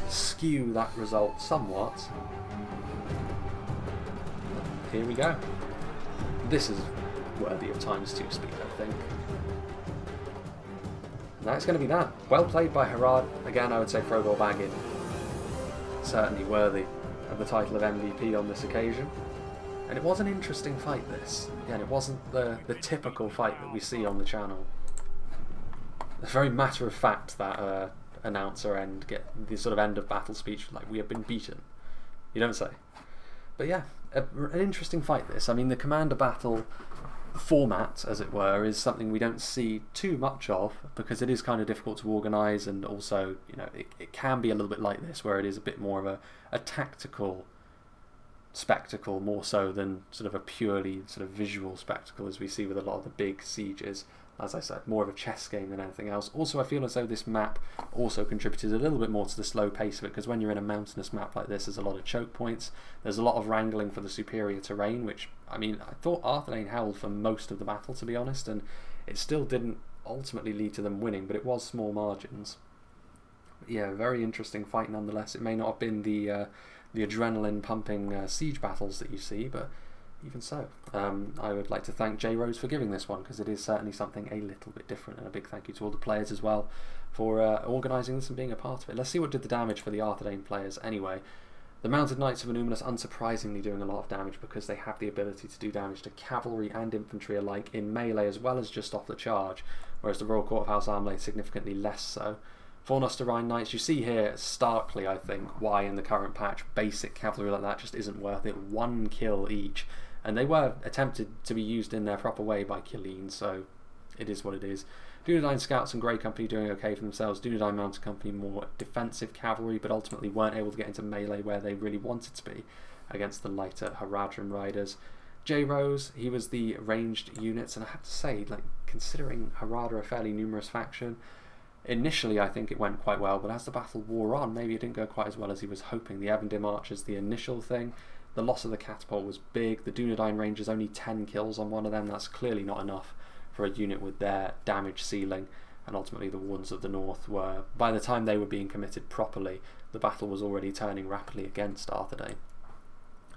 skew that result somewhat. Here we go. This is worthy of ×2 speed, I think. And that's going to be that. Well played by Harad. Again, I would say Frodor Baggin certainly worthy of the title of MVP on this occasion. And it was an interesting fight, this. Again, it wasn't the typical fight that we see on the channel. It's very matter of fact that announcer end, get the sort of end of battle speech, like, we have been beaten. You don't say. But yeah, an interesting fight, this. I mean, the commander battle format, as it were, is something we don't see too much of, because it is kind of difficult to organise, and also, you know, it can be a little bit like this, where it is a bit more of a tactical spectacle, more so than sort of a purely sort of visual spectacle, as we see with a lot of the big sieges. As I said, more of a chess game than anything else. Also, I feel as though this map also contributed a little bit more to the slow pace of it, because when you're in a mountainous map like this, there's a lot of choke points, there's a lot of wrangling for the superior terrain, which, I mean, I thought Arthedain held for most of the battle, to be honest, and it still didn't ultimately lead to them winning, but it was small margins. But yeah, very interesting fight nonetheless. It may not have been the the adrenaline pumping siege battles that you see, but even so, I would like to thank J Rose for giving this one, because it is certainly something a little bit different, and a big thank you to all the players as well for organising this and being a part of it. Let's see what did the damage for the Arthedain players anyway. The Mounted Knights of Aluminus unsurprisingly doing a lot of damage, because they have the ability to do damage to cavalry and infantry alike in melee as well as just off the charge, whereas the Royal Court of House Armley significantly less so. Fornosterine Knights, you see here starkly, I think, why in the current patch basic cavalry like that just isn't worth it. 1 kill each, and they were attempted to be used in their proper way by Killeen, so it is what it is. Dunadine Scouts and Grey Company doing okay for themselves. Dunadine Mounted Company more defensive cavalry, but ultimately weren't able to get into melee where they really wanted to be against the lighter Harad riders. J Rose, he was the ranged units, and I have to say, like, considering Harad are a fairly numerous faction, initially I think it went quite well, but as the battle wore on, maybe it didn't go quite as well as he was hoping. The Evendim Archers, the initial thing, the loss of the catapult was big. The Dunadine Ranges, only 10 kills on one of them. That's clearly not enough for a unit with their damage ceiling, and ultimately the Wardens of the North were, by the time they were being committed properly, the battle was already turning rapidly against Arthedain.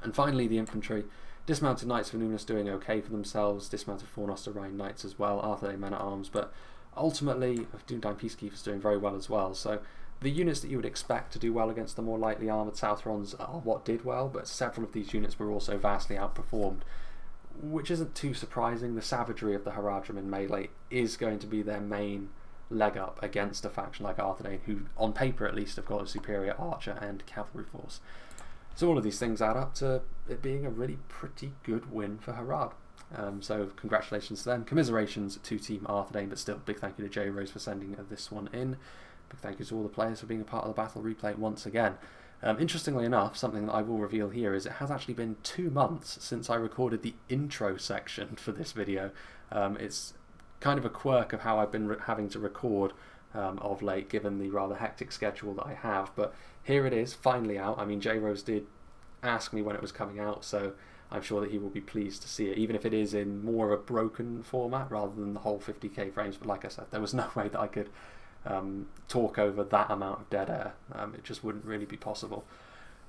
And finally the infantry, Dismounted Knights of Aluminus doing okay for themselves, Dismounted Fornosterine Knights as well, Arthedain Men-at-Arms, but ultimately Dunadine Peacekeepers doing very well as well. So the units that you would expect to do well against the more lightly armoured Southrons are what did well, but several of these units were also vastly outperformed, which isn't too surprising. The savagery of the Haradrim in melee is going to be their main leg up against a faction like Arthedain, who on paper at least have got a superior archer and cavalry force. So all of these things add up to it being a really pretty good win for Harad. So congratulations to them. Commiserations to Team Arthedain, but still big thank you to J Rose for sending this one in. Big thank you to all the players for being a part of the battle replay once again. Interestingly enough, something that I will reveal here is it has actually been 2 months since I recorded the intro section for this video. It's kind of a quirk of how I've been having to record of late, given the rather hectic schedule that I have, but here it is, finally out. I mean, J Rose did ask me when it was coming out, so I'm sure that he will be pleased to see it, even if it is in more of a broken format rather than the whole 50k frames. But like I said, there was no way that I could talk over that amount of dead air. It just wouldn't really be possible.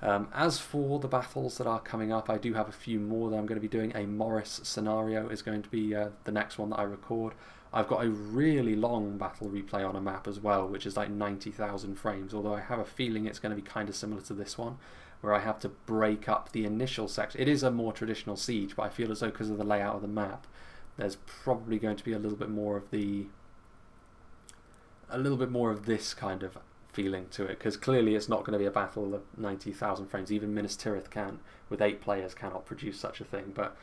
As for the battles that are coming up, I do have a few more that I'm going to be doing. A Morris scenario is going to be the next one that I record. I've got a really long battle replay on a map as well, which is like 90,000 frames, although I have a feeling it's going to be kind of similar to this one, where I have to break up the initial section. It is a more traditional siege, but I feel as though because of the layout of the map, there's probably going to be a little bit more of this kind of feeling to it, because clearly it's not going to be a battle of 90,000 frames. Even Minas Tirith can, with 8 players, cannot produce such a thing. But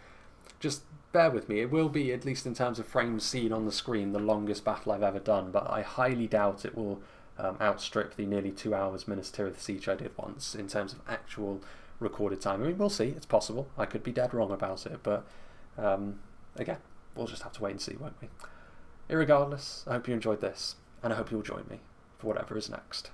just bear with me. It will be, at least in terms of frames seen on the screen, the longest battle I've ever done, but I highly doubt it will outstrip the nearly 2 hours Minas Tirith siege I did once in terms of actual recorded time. I mean, we'll see. It's possible. I could be dead wrong about it, but again, we'll just have to wait and see, won't we? Irregardless, I hope you enjoyed this, and I hope you'll join me for whatever is next.